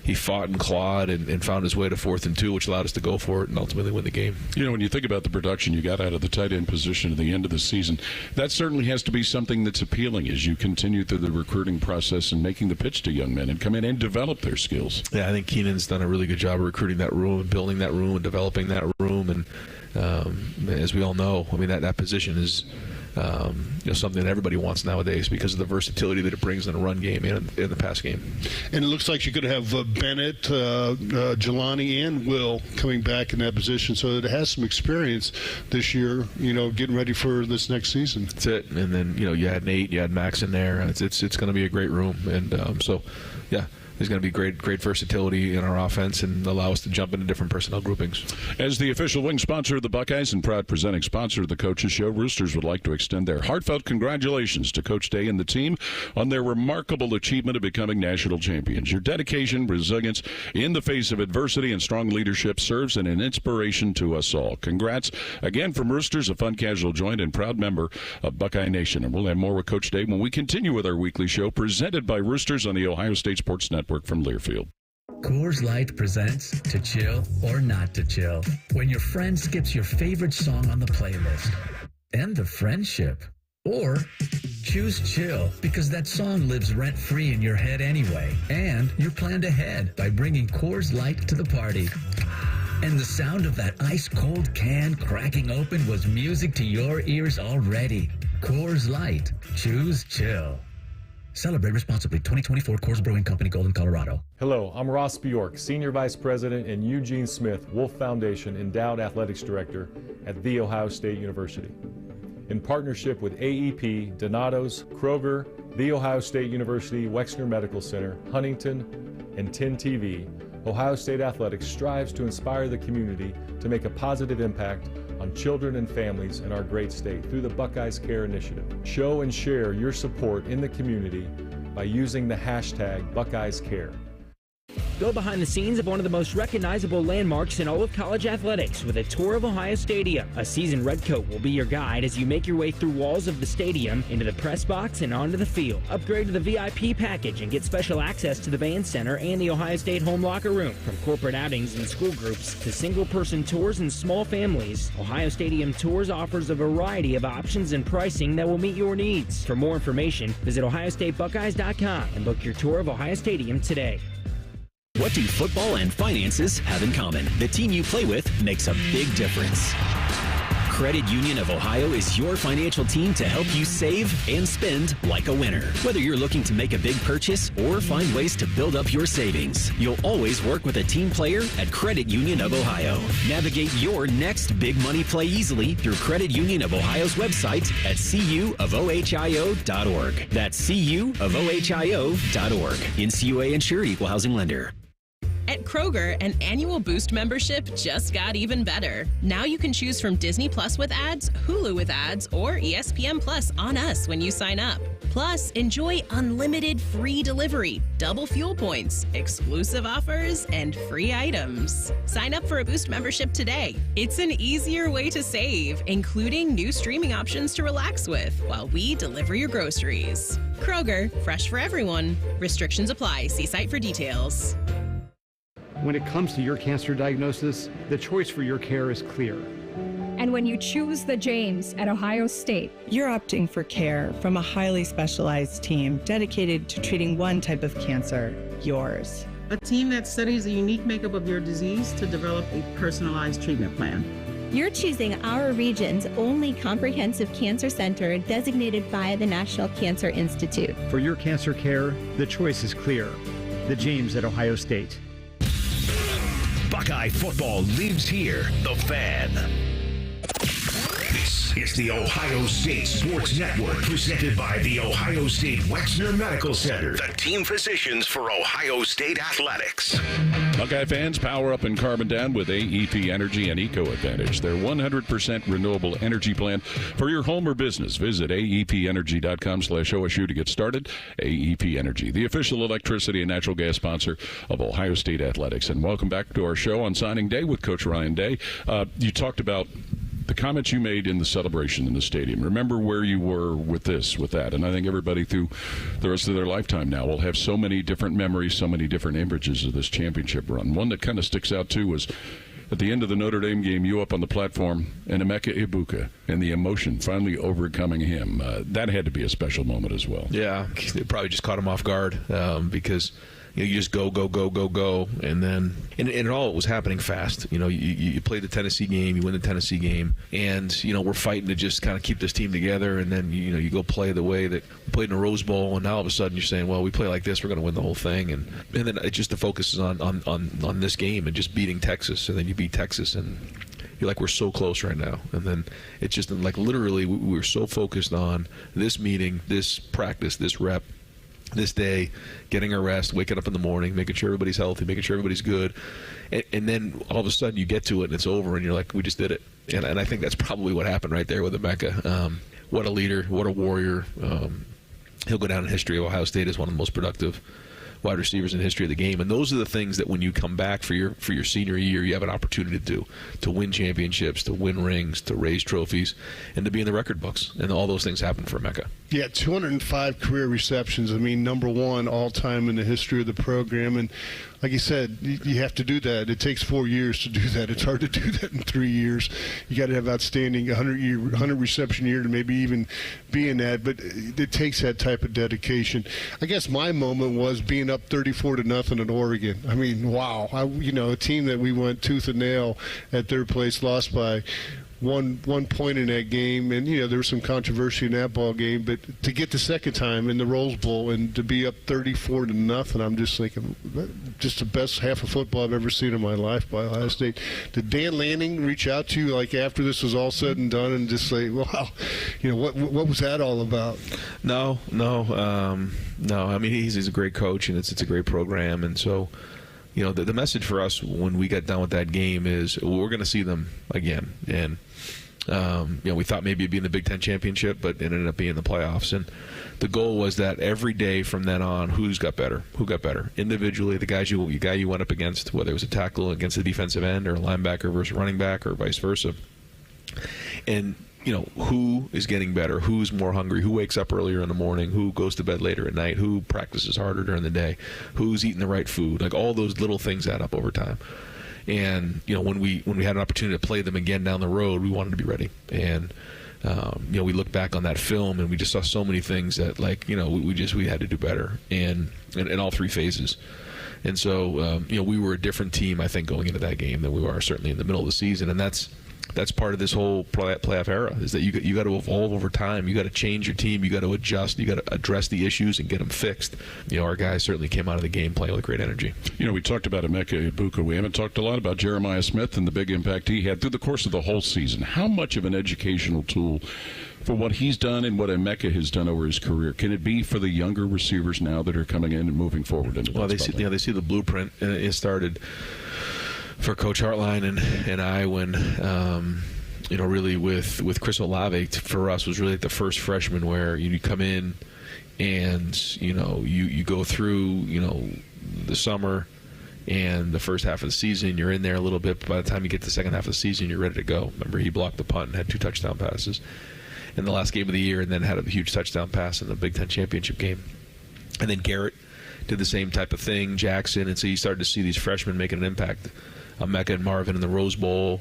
he fought and clawed and found his way to 4th and 2, which allowed us to go for it and ultimately win the game. When you think about the production you got out of the tight end position at the end of the season, that certainly has to be something that's appealing as you continue through the recruiting process and making the pitch to young men and come in and develop their skills. Yeah, I think Keenan's done a really good job of recruiting that room and building that room and developing that room. And as we all know, that position is something that everybody wants nowadays because of the versatility that it brings in the run game and in the pass game. And it looks like you're going to have Bennett, Jelani, and Will coming back in that position, so it has some experience this year, getting ready for this next season. That's it. And then, you had Nate, you had Max in there. It's going to be a great room. And there's going to be great versatility in our offense and allow us to jump into different personnel groupings. As the official wing sponsor of the Buckeyes and proud presenting sponsor of the Coaches Show, Roosters would like to extend their heartfelt congratulations to Coach Day and the team on their remarkable achievement of becoming national champions. Your dedication, resilience in the face of adversity, and strong leadership serves as an inspiration to us all. Congrats again from Roosters, a fun, casual joint and proud member of Buckeye Nation. And we'll have more with Coach Day when we continue with our weekly show presented by Roosters on the Ohio State Sports Network from Learfield. Coors Light presents To Chill or Not to Chill, when your friend skips your favorite song on the playlist. End the friendship. Or choose chill because that song lives rent-free in your head anyway, and you're planned ahead by bringing Coors Light to the party. And the sound of that ice-cold can cracking open was music to your ears already. Coors Light. Choose chill. Celebrate responsibly. 2024 Coors Brewing Company, Golden, Colorado. Hello, I'm Ross Bjork, Senior Vice President and Eugene Smith Wolf Foundation Endowed Athletics Director at The Ohio State University. In partnership with AEP, Donato's, Kroger, The Ohio State University Wexner Medical Center, Huntington, and 10 TV, Ohio State Athletics strives to inspire the community to make a positive impact on children and families in our great state through the Buckeyes Care Initiative. Show and share your support in the community by using the hashtag BuckeyesCare. Go behind the scenes of one of the most recognizable landmarks in all of college athletics with a tour of Ohio Stadium. A seasoned Redcoat will be your guide as you make your way through walls of the stadium, into the press box, and onto the field. Upgrade to the VIP package and get special access to the band center and the Ohio State home locker room. From corporate outings and school groups to single-person tours and small families, Ohio Stadium Tours offers a variety of options and pricing that will meet your needs. For more information, visit OhioStateBuckeyes.com and book your tour of Ohio Stadium today. What do football and finances have in common? The team you play with makes a big difference. Credit Union of Ohio is your financial team to help you save and spend like a winner. Whether you're looking to make a big purchase or find ways to build up your savings, you'll always work with a team player at Credit Union of Ohio. Navigate your next big money play easily through Credit Union of Ohio's website at cuofohio.org. That's cuofohio.org. NCUA insured, equal housing lender. At Kroger, an annual Boost membership just got even better. Now you can choose from Disney Plus with ads, Hulu with ads, or ESPN Plus on us when you sign up. Plus, enjoy unlimited free delivery, double fuel points, exclusive offers, and free items. Sign up for a Boost membership today. It's an easier way to save, including new streaming options to relax with while we deliver your groceries. Kroger, fresh for everyone. Restrictions apply. See site for details. When it comes to your cancer diagnosis, the choice for your care is clear. And when you choose the James at Ohio State, you're opting for care from a highly specialized team dedicated to treating one type of cancer, yours. A team that studies the unique makeup of your disease to develop a personalized treatment plan. You're choosing our region's only comprehensive cancer center designated by the National Cancer Institute. For your cancer care, the choice is clear. The James at Ohio State. Buckeye football lives here. The Fan. This is the Ohio State Sports Network, presented by the Ohio State Wexner Medical Center, the team physicians for Ohio State Athletics. Buckeye fans, power up and carbon down with AEP Energy and Eco Advantage, their 100% renewable energy plan for your home or business. Visit aepenergy.com/OSU to get started. AEP Energy, the official electricity and natural gas sponsor of Ohio State Athletics. And welcome back to our show on signing day with Coach Ryan Day. You talked about the comments you made in the celebration in the stadium. Remember where you were with this, with that. And I think everybody through the rest of their lifetime now will have so many different memories, so many different images of this championship run. One that kind of sticks out, too, was at the end of the Notre Dame game, you up on the platform, and Emeka Ibuka, and the emotion finally overcoming him. That had to be a special moment as well. Yeah, it probably just caught him off guard because you just go, and then and all it was happening fast. You play the Tennessee game, you win the Tennessee game, and we're fighting to just kind of keep this team together. And then you go play the way that we played in the Rose Bowl, and now all of a sudden you're saying, well, we play like this, we're going to win the whole thing. And then it just the focus is on this game and just beating Texas, and then you beat Texas, and you're like, we're so close right now. And then it's just like literally we were so focused on this meeting, this practice, this rep, this day, getting our rest, waking up in the morning, making sure everybody's healthy, making sure everybody's good. And then all of a sudden you get to it and it's over and you're like, we just did it. And I think that's probably what happened right there with Emeka. What a leader, what a warrior. He'll go down in history of Ohio State as one of the most productive wide receivers in the history of the game. And those are the things that when you come back for your senior year, you have an opportunity to do, to win championships, to win rings, to raise trophies, and to be in the record books. And all those things happen for Emeka. Yeah, 205 career receptions. I mean, number one all-time in the history of the program. And like you said, you have to do that. It takes 4 years to do that. It's hard to do that in 3 years. You got to have outstanding 100 reception year to maybe even be in that. But it takes that type of dedication. I guess my moment was being up 34-0 at Oregon. I mean, wow. A team that we went tooth and nail at third place, lost by one point in that game, and there was some controversy in that ball game, but to get the second time in the Rose Bowl and to be up 34-0, I'm just thinking, just the best half of football I've ever seen in my life by Ohio State. Did Dan Lanning reach out to you like after this was all said and done and just say, wow, what was that all about? No. I mean, he's a great coach, and it's a great program, and so. The message for us when we got done with that game is we're going to see them again. And, we thought maybe it'd be in the Big Ten championship, but it ended up being the playoffs. And the goal was that every day from then on, who got better? Individually, the guy you went up against, whether it was a tackle against the defensive end or a linebacker versus running back or vice versa. And, who is getting better, who's more hungry, who wakes up earlier in the morning, who goes to bed later at night, who practices harder during the day, who's eating the right food. Like all those little things add up over time. And, when we had an opportunity to play them again down the road, we wanted to be ready. And, we look back on that film and we just saw so many things that we had to do better in all three phases. And so, we were a different team, I think, going into that game than we were certainly in the middle of the season. And that's part of this whole playoff era, is that you got to evolve over time. You got to change your team. You got to adjust. You got to address the issues and get them fixed. Our guys certainly came out of the game playing with great energy. We talked about Emeka Egbuka. We haven't talked a lot about Jeremiah Smith and the big impact he had through the course of the whole season. How much of an educational tool for what he's done and what Emeka has done over his career can it be for the younger receivers now that are coming in and moving forward? They see the blueprint, and it started for Coach Hartline and I when really with Chris Olave for us was really like the first freshman where you come in and you go through the summer and the first half of the season, you're in there a little bit, but by the time you get to the second half of the season, you're ready to go. Remember, he blocked the punt and had 2 touchdown passes in the last game of the year, and then had a huge touchdown pass in the Big Ten championship game. And then Garrett did the same type of thing, Jackson, and so you started to see these freshmen making an impact. Emeka and Marvin in the Rose Bowl.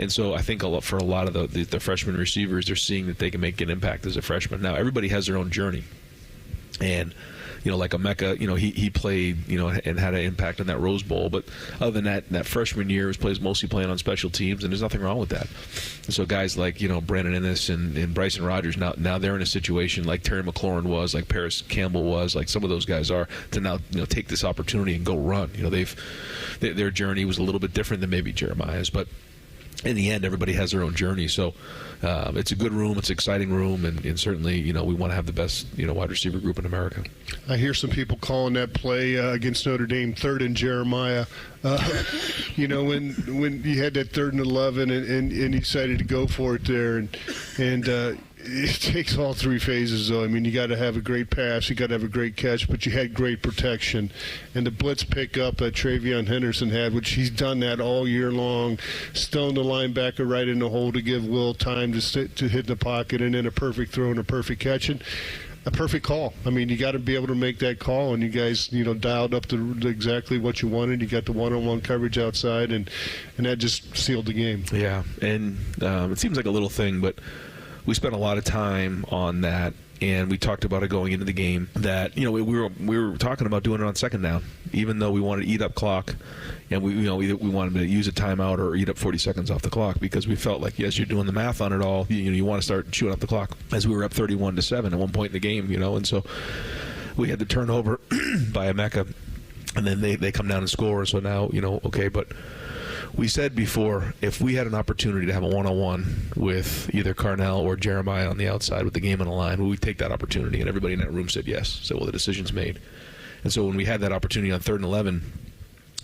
And so I think for a lot of the freshman receivers, they're seeing that they can make an impact as a freshman. Now, everybody has their own journey. And, like Emeka, he played, and had an impact on that Rose Bowl. But other than that freshman year was mostly playing on special teams, and there's nothing wrong with that. And so guys like, Brandon Inniss and Bryson Rogers, now they're in a situation like Terry McLaurin was, like Paris Campbell was, like some of those guys are, to now, take this opportunity and go run. Their journey was a little bit different than maybe Jeremiah's, but in the end, everybody has their own journey. So it's a good room. It's an exciting room. And certainly, we want to have the best, wide receiver group in America. I hear some people calling that play against Notre Dame 3rd and Jeremiah. When you had that 3rd and 11 and you decided to go for it there. And it takes all 3 phases, though. I mean, you got to have a great pass, you got to have a great catch, but you had great protection. And the blitz pickup that Travion Henderson had, which he's done that all year long, stoned the linebacker right in the hole to give Will time to hit the pocket, and then a perfect throw and a perfect catch. And a perfect call. I mean, you got to be able to make that call, and you guys, dialed up to exactly what you wanted. You got the one-on-one coverage outside, and that just sealed the game. Yeah, and it seems like a little thing, but we spent a lot of time on that and we talked about it going into the game that, you know, we were talking about doing it on second down, even though we wanted to eat up clock, and we wanted to use a timeout or eat up 40 seconds off the clock, because we felt like, yes, you're doing the math on it all. You want to start chewing up the clock, as we were up 31-7 at one point in the game, you know, and so we had the turnover by Emeka, and then they come down and score. So now, you know, okay, but we said before, if we had an opportunity to have a one-on-one with either Carnell or Jeremiah on the outside with the game on the line, we would take that opportunity. And everybody in that room said yes. So, well, the decision's made. And so when we had that opportunity on 3rd and 11,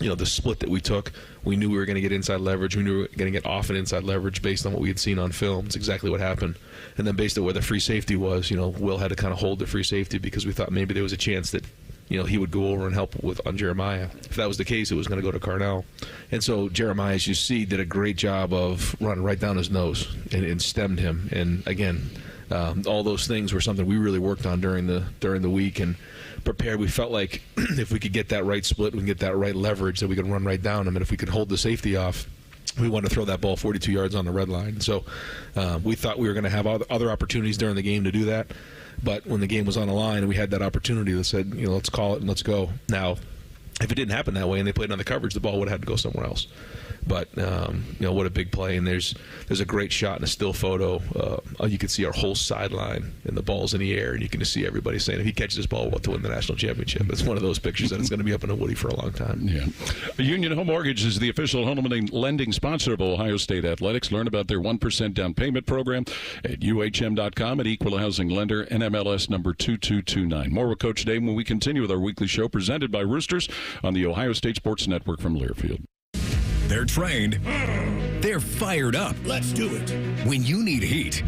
you know, the split that we took, we knew we were going to get inside leverage. We knew we were going to get often inside leverage based on what we had seen on film. It's exactly what happened. And then based on where the free safety was, you know, Will had to kind of hold the free safety because we thought maybe there was a chance that, you know, he would go over and help on Jeremiah. If that was the case, it was going to go to Carnell. And so Jeremiah, as you see, did a great job of running right down his nose and stemmed him. And again, all those things were something we really worked on during the week and prepared. We felt like if we could get that right split, we can get that right leverage, that we could run right down him. And if we could hold the safety off, we wanted to throw that ball 42 yards on the red line. So we thought we were going to have other opportunities during the game to do that. But when the game was on the line and we had that opportunity, they said, you know, let's call it and let's go. Now, if it didn't happen that way and they played on the coverage, the ball would have had to go somewhere else. But, you know, what a big play. And there's a great shot in a still photo. You can see our whole sideline and the ball's in the air, and you can just see everybody saying, if he catches this ball, we'll to win the national championship. It's one of those pictures that it's going to be up in a Woody for a long time. Yeah. Union Home Mortgage is the official home lending sponsor of Ohio State Athletics. Learn about their 1% down payment program at UHM.com at Equal Housing Lender, NMLS number 2229. More with Coach Dave when we continue with our weekly show presented by Roosters on the Ohio State Sports Network from Learfield. They're trained. They're fired up. Let's do it. When you need heat,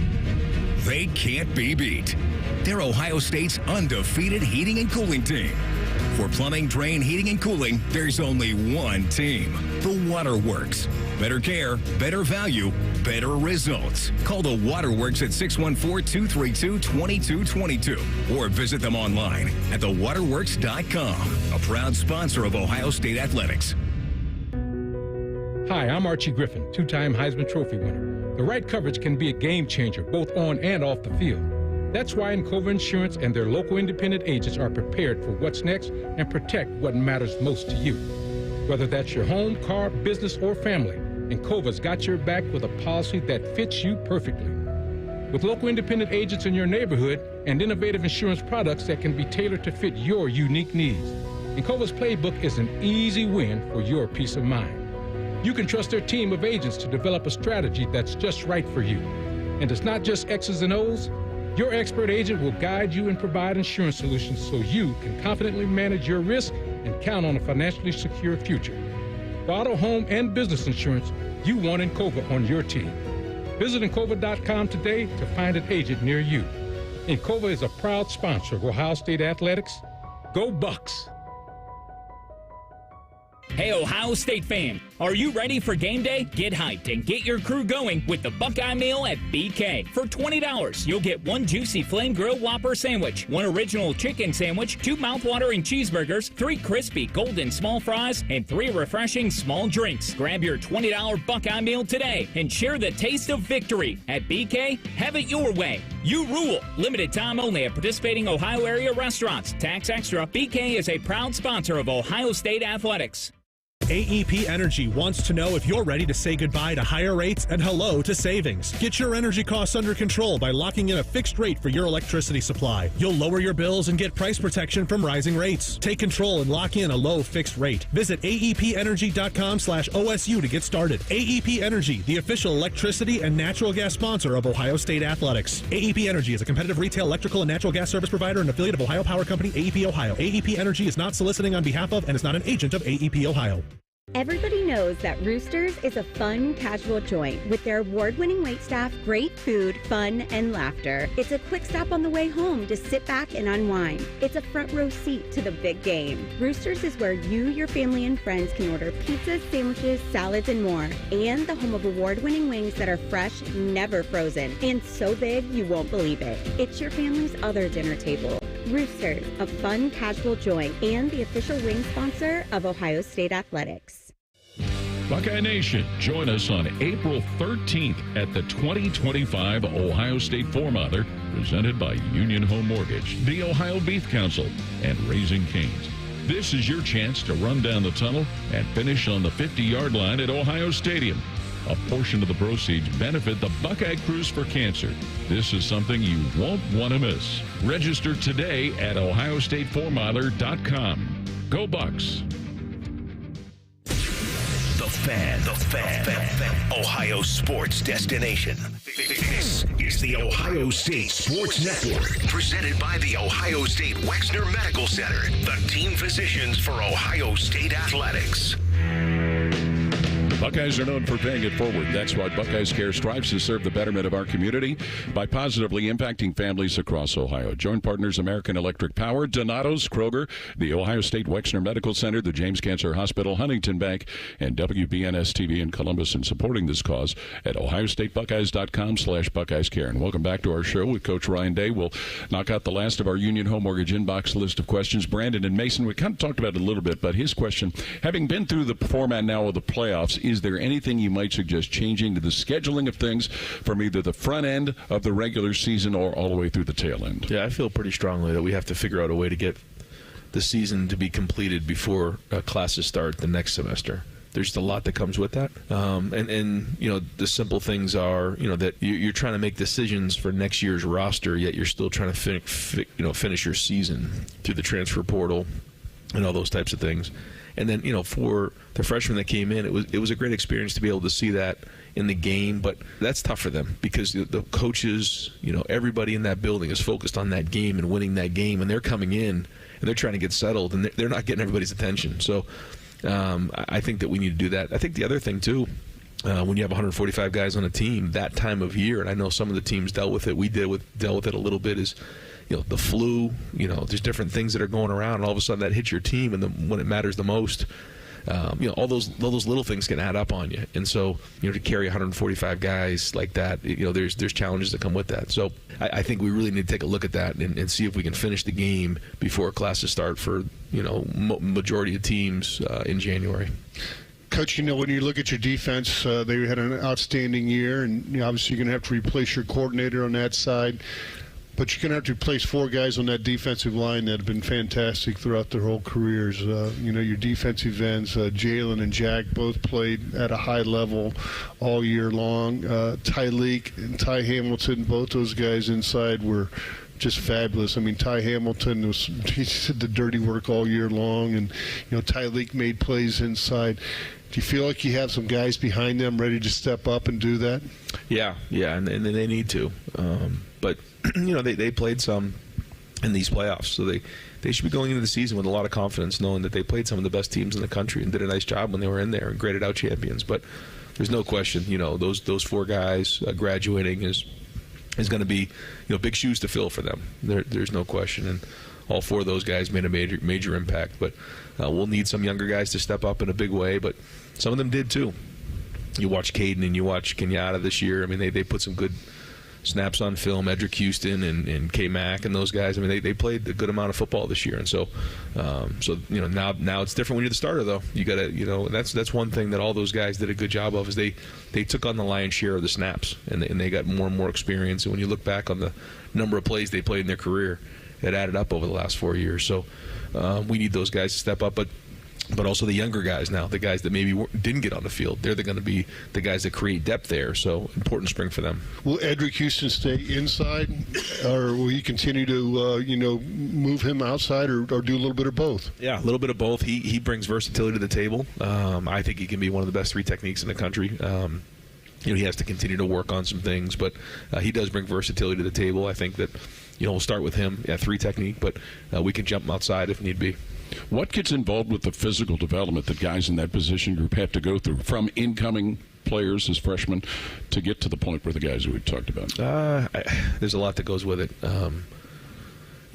they can't be beat. They're Ohio State's undefeated heating and cooling team. For plumbing, drain, heating, and cooling, there's only one team. The Waterworks. Better care, better value, better results. Call the Waterworks at 614-232-2222 or visit them online at thewaterworks.com. A proud sponsor of Ohio State Athletics. Hi, I'm Archie Griffin, two-time Heisman Trophy winner. The right coverage can be a game changer, both on and off the field. That's why Encova Insurance and their local independent agents are prepared for what's next and protect what matters most to you. Whether that's your home, car, business, or family, Encova's got your back with a policy that fits you perfectly. With local independent agents in your neighborhood and innovative insurance products that can be tailored to fit your unique needs, Encova's playbook is an easy win for your peace of mind. You can trust their team of agents to develop a strategy that's just right for you. And it's not just X's and O's. Your expert agent will guide you and provide insurance solutions so you can confidently manage your risk and count on a financially secure future. For auto, home, and business insurance, you want Encova on your team. Visit Encova.com today to find an agent near you. Encova is a proud sponsor of Ohio State Athletics. Go Bucks! Hey, Ohio State fan, are you ready for game day? Get hyped and get your crew going with the Buckeye Meal at BK. For $20, you'll get one juicy flame grilled Whopper sandwich, one original chicken sandwich, 2 mouthwatering cheeseburgers, 3 crispy golden small fries, and 3 refreshing small drinks. Grab your $20 Buckeye Meal today and share the taste of victory. At BK, have it your way. You rule. Limited time only at participating Ohio area restaurants. Tax extra. BK is a proud sponsor of Ohio State Athletics. AEP Energy wants to know if you're ready to say goodbye to higher rates and hello to savings. Get your energy costs under control by locking in a fixed rate for your electricity supply. You'll lower your bills and get price protection from rising rates. Take control and lock in a low fixed rate. Visit aepenergy.com/OSU to get started. AEP Energy, the official electricity and natural gas sponsor of Ohio State Athletics. AEP Energy is a competitive retail electrical and natural gas service provider and affiliate of Ohio Power Company, AEP Ohio. AEP Energy is not soliciting on behalf of and is not an agent of AEP Ohio. Everybody knows that Roosters is a fun, casual joint with their award-winning waitstaff, great food, fun, and laughter. It's a quick stop on the way home to sit back and unwind. It's a front row seat to the big game. Roosters is where you, your family, and friends can order pizzas, sandwiches, salads, and more. And the home of award-winning wings that are fresh, never frozen, and so big you won't believe it. It's your family's other dinner table. Roosters, a fun, casual joint, and the official wing sponsor of Ohio State Athletics. Buckeye Nation, join us on April 13th at the 2025 Ohio State Four-Miler, presented by Union Home Mortgage, the Ohio Beef Council, and Raising Cane's. This is your chance to run down the tunnel and finish on the 50-yard line at Ohio Stadium. A portion of the proceeds benefit the Buckeye Cruise for Cancer. This is something you won't want to miss. Register today at ohiostatefourmiler.com. Go Bucks! The Fan. Ohio sports destination. This is the Ohio State Sports Network, presented by the Ohio State Wexner Medical Center, the team physicians for Ohio State athletics. Buckeyes are known for paying it forward. That's why Buckeyes Care strives to serve the betterment of our community by positively impacting families across Ohio. Joint partners American Electric Power, Donato's, Kroger, the Ohio State Wexner Medical Center, the James Cancer Hospital, Huntington Bank, and WBNS-TV in Columbus in supporting this cause at ohiostatebuckeyes.com/Buckeyes Care. And welcome back to our show with Coach Ryan Day. We'll knock out the last of our Union Home Mortgage inbox list of questions. Brandon and Mason, we kind of talked about it a little bit, but his question, having been through the format now of the playoffs, is there anything you might suggest changing to the scheduling of things from either the front end of the regular season or all the way through the tail end? Yeah, I feel pretty strongly that we have to figure out a way to get the season to be completed before classes start the next semester. There's just a lot that comes with that. And you know, the simple things are, you know, that you're trying to make decisions for next year's roster, yet you're still trying to finish your season through the transfer portal and all those types of things. And then, you know, for the freshmen that came in, it was a great experience to be able to see that in the game. But that's tough for them because the coaches, you know, everybody in that building is focused on that game and winning that game. And they're coming in and they're trying to get settled, and they're not getting everybody's attention. So I think that we need to do that. I think the other thing, too, when you have 145 guys on a team that time of year, and I know some of the teams dealt with it, dealt with it a little bit, is, you know, the flu, you know, there's different things that are going around, and all of a sudden that hits your team, and when it matters the most, you know, all those little things can add up on you. And so, you know, to carry 145 guys like that, you know, there's challenges that come with that. So I think we really need to take a look at that and see if we can finish the game before classes start for, you know, majority of teams in January. Coach, you know, when you look at your defense, they had an outstanding year, and you know, obviously you're going to have to replace your coordinator on that side. But you're going to have to replace 4 guys on that defensive line that have been fantastic throughout their whole careers. You know, your defensive ends, Jalen and Jack, both played at a high level all year long. Tyleek and Ty Hamilton, both those guys inside were just fabulous. I mean, Ty Hamilton he did the dirty work all year long, and you know, Tyleek made plays inside. Do you feel like you have some guys behind them ready to step up and do that? Yeah, and they need to. But you know, they played some in these playoffs, so they should be going into the season with a lot of confidence, knowing that they played some of the best teams in the country and did a nice job when they were in there and graded out champions. But there's no question, you know, those 4 guys graduating is going to be, you know, big shoes to fill for them. There's no question, and all 4 of those guys made a major impact. But we'll need some younger guys to step up in a big way, but some of them did too. You watch Caden and you watch Kenyatta this year. I mean, they put some good snaps on film. Edric Houston and K-Mac and those guys. I mean, they played a good amount of football this year, and so you know, now it's different when you're the starter, though. You got to, you know, that's one thing that all those guys did a good job of, is they took on the lion's share of the snaps, and they got more and more experience. And when you look back on the number of plays they played in their career, it added up over the last 4 years. So we need those guys to step up, but also the younger guys now, the guys that maybe didn't get on the field, they're going to be the guys that create depth there. So important spring for them. Will Edric Houston stay inside, or will you continue to you know, move him outside, or do a little bit of both? Yeah, a little bit of both. He brings versatility to the table. I think he can be one of the best 3 techniques in the country. You know, he has to continue to work on some things, but he does bring versatility to the table. I think that, you know, we'll start with him at 3 technique, but we can jump him outside if need be. What gets involved with the physical development that guys in that position group have to go through, from incoming players as freshmen to get to the point where the guys who we talked about? There's a lot that goes with it. You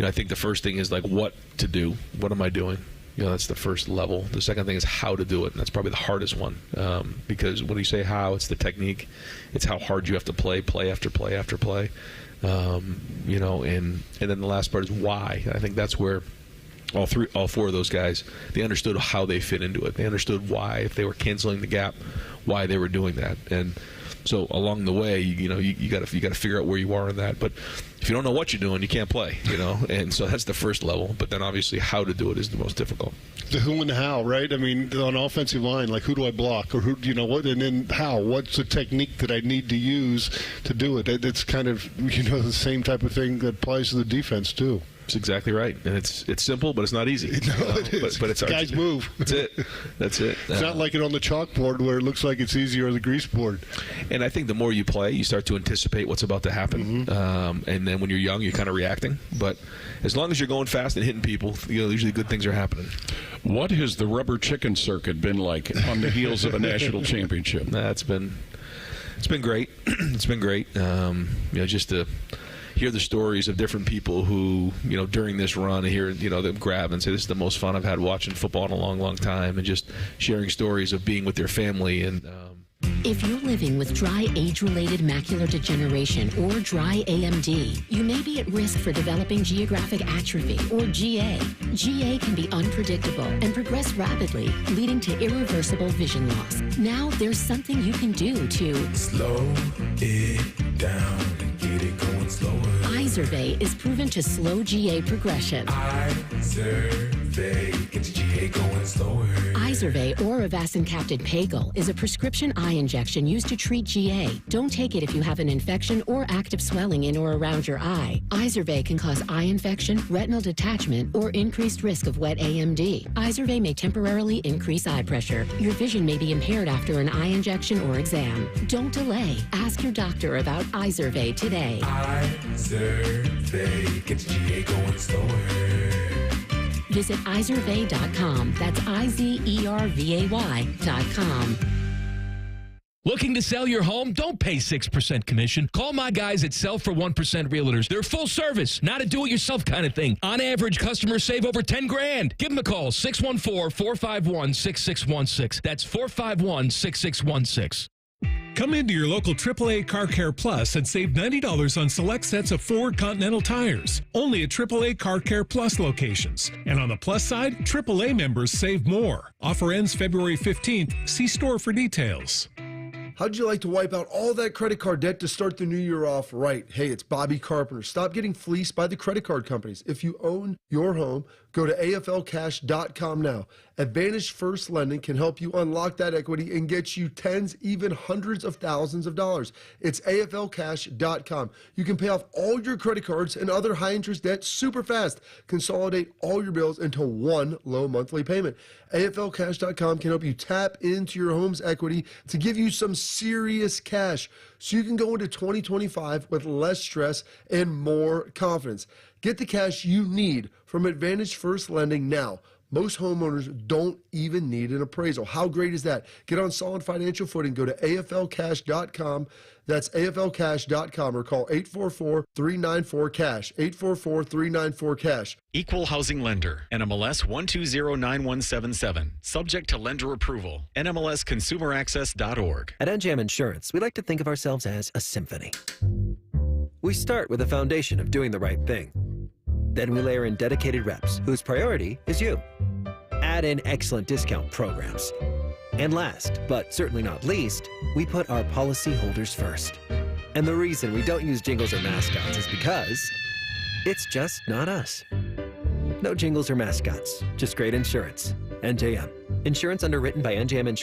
know, I think the first thing is like what to do. What am I doing? You know, that's the first level. The second thing is how to do it, and that's probably the hardest one, because when you say how, it's the technique. It's how hard you have to play after play after play. You know, and then the last part is why. I think that's where all four of those guys, they understood how they fit into it. They understood why, if they were canceling the gap, why they were doing that. And so along the way, you got to figure out where you are in that. But if you don't know what you're doing, you can't play. And so that's the first level. But then obviously how to do it is the most difficult. The who and the how, right? I mean, on offensive line, like who do I block, or who, what, and then how? What's the technique that I need to use to do it? That's kind of the same type of thing that applies to the defense too. That's exactly right, and it's simple, but it's not easy. No, it is. But it's guys move. That's it. It's not like it on the chalkboard where it looks like it's easier on the grease board. And I think the more you play, you start to anticipate what's about to happen. And then when you're young, you're kind of reacting. But as long as you're going fast and hitting people, usually good things are happening. What has the rubber chicken circuit been like on the heels of a national championship? It's been great. It's been great. Just to hear the stories of different people who, during this run, hear, them grab and say, this is the most fun I've had watching football in a long, long time, and just sharing stories of being with their family. And if you're living with dry age-related macular degeneration or dry AMD, you may be at risk for developing geographic atrophy or GA. GA can be unpredictable and progress rapidly, leading to irreversible vision loss. Now there's something you can do to slow it down and get it going slower. Izervay is proven to slow GA progression. Izervay gets GA going slower. Izervay or avacincaptad pegol is a prescription eye injection used to treat GA. Don't take it if you have an infection or active swelling in or around your eye. Izervay can cause eye infection, retinal detachment, or increased risk of wet AMD. Izervay may temporarily increase eye pressure. Your vision may be impaired after an eye injection or exam. Don't delay. Ask your doctor about Izervay today. Izervay gets GA going slower. Visit Izervay.com. That's IZERVAY.com. Looking to sell your home? Don't pay 6% commission. Call my guys at Sell for 1% Realtors. They're full service, not a do-it-yourself kind of thing. On average, customers save over $10,000. Give them a call, 614-451-6616. That's 451-6616. Come into your local AAA Car Care Plus and save $90 on select sets of Ford Continental tires. Only at AAA Car Care Plus locations. And on the plus side, AAA members save more. Offer ends February 15th. See store for details. How'd you like to wipe out all that credit card debt to start the new year off right? Hey, it's Bobby Carpenter. Stop getting fleeced by the credit card companies. If you own your home, go to AFLcash.com now. Advantage First Lending can help you unlock that equity and get you tens, even hundreds of thousands of dollars. It's AFLcash.com. You can pay off all your credit cards and other high-interest debt super fast. Consolidate all your bills into one low monthly payment. AFLcash.com can help you tap into your home's equity to give you some serious cash so you can go into 2025 with less stress and more confidence. Get the cash you need from Advantage First Lending now. Most homeowners don't even need an appraisal. How great is that? Get on solid financial footing. Go to AFLcash.com. That's AFLcash.com or call 844-394-CASH. 844-394-CASH. Equal Housing Lender. NMLS 1209177. Subject to lender approval. NMLSconsumeraccess.org. At NJM Insurance, we like to think of ourselves as a symphony. We start with a foundation of doing the right thing. Then we layer in dedicated reps whose priority is you. Add in excellent discount programs. And last, but certainly not least, we put our policyholders first. And the reason we don't use jingles or mascots is because it's just not us. No jingles or mascots, just great insurance. NJM. Insurance underwritten by NJM Insurance.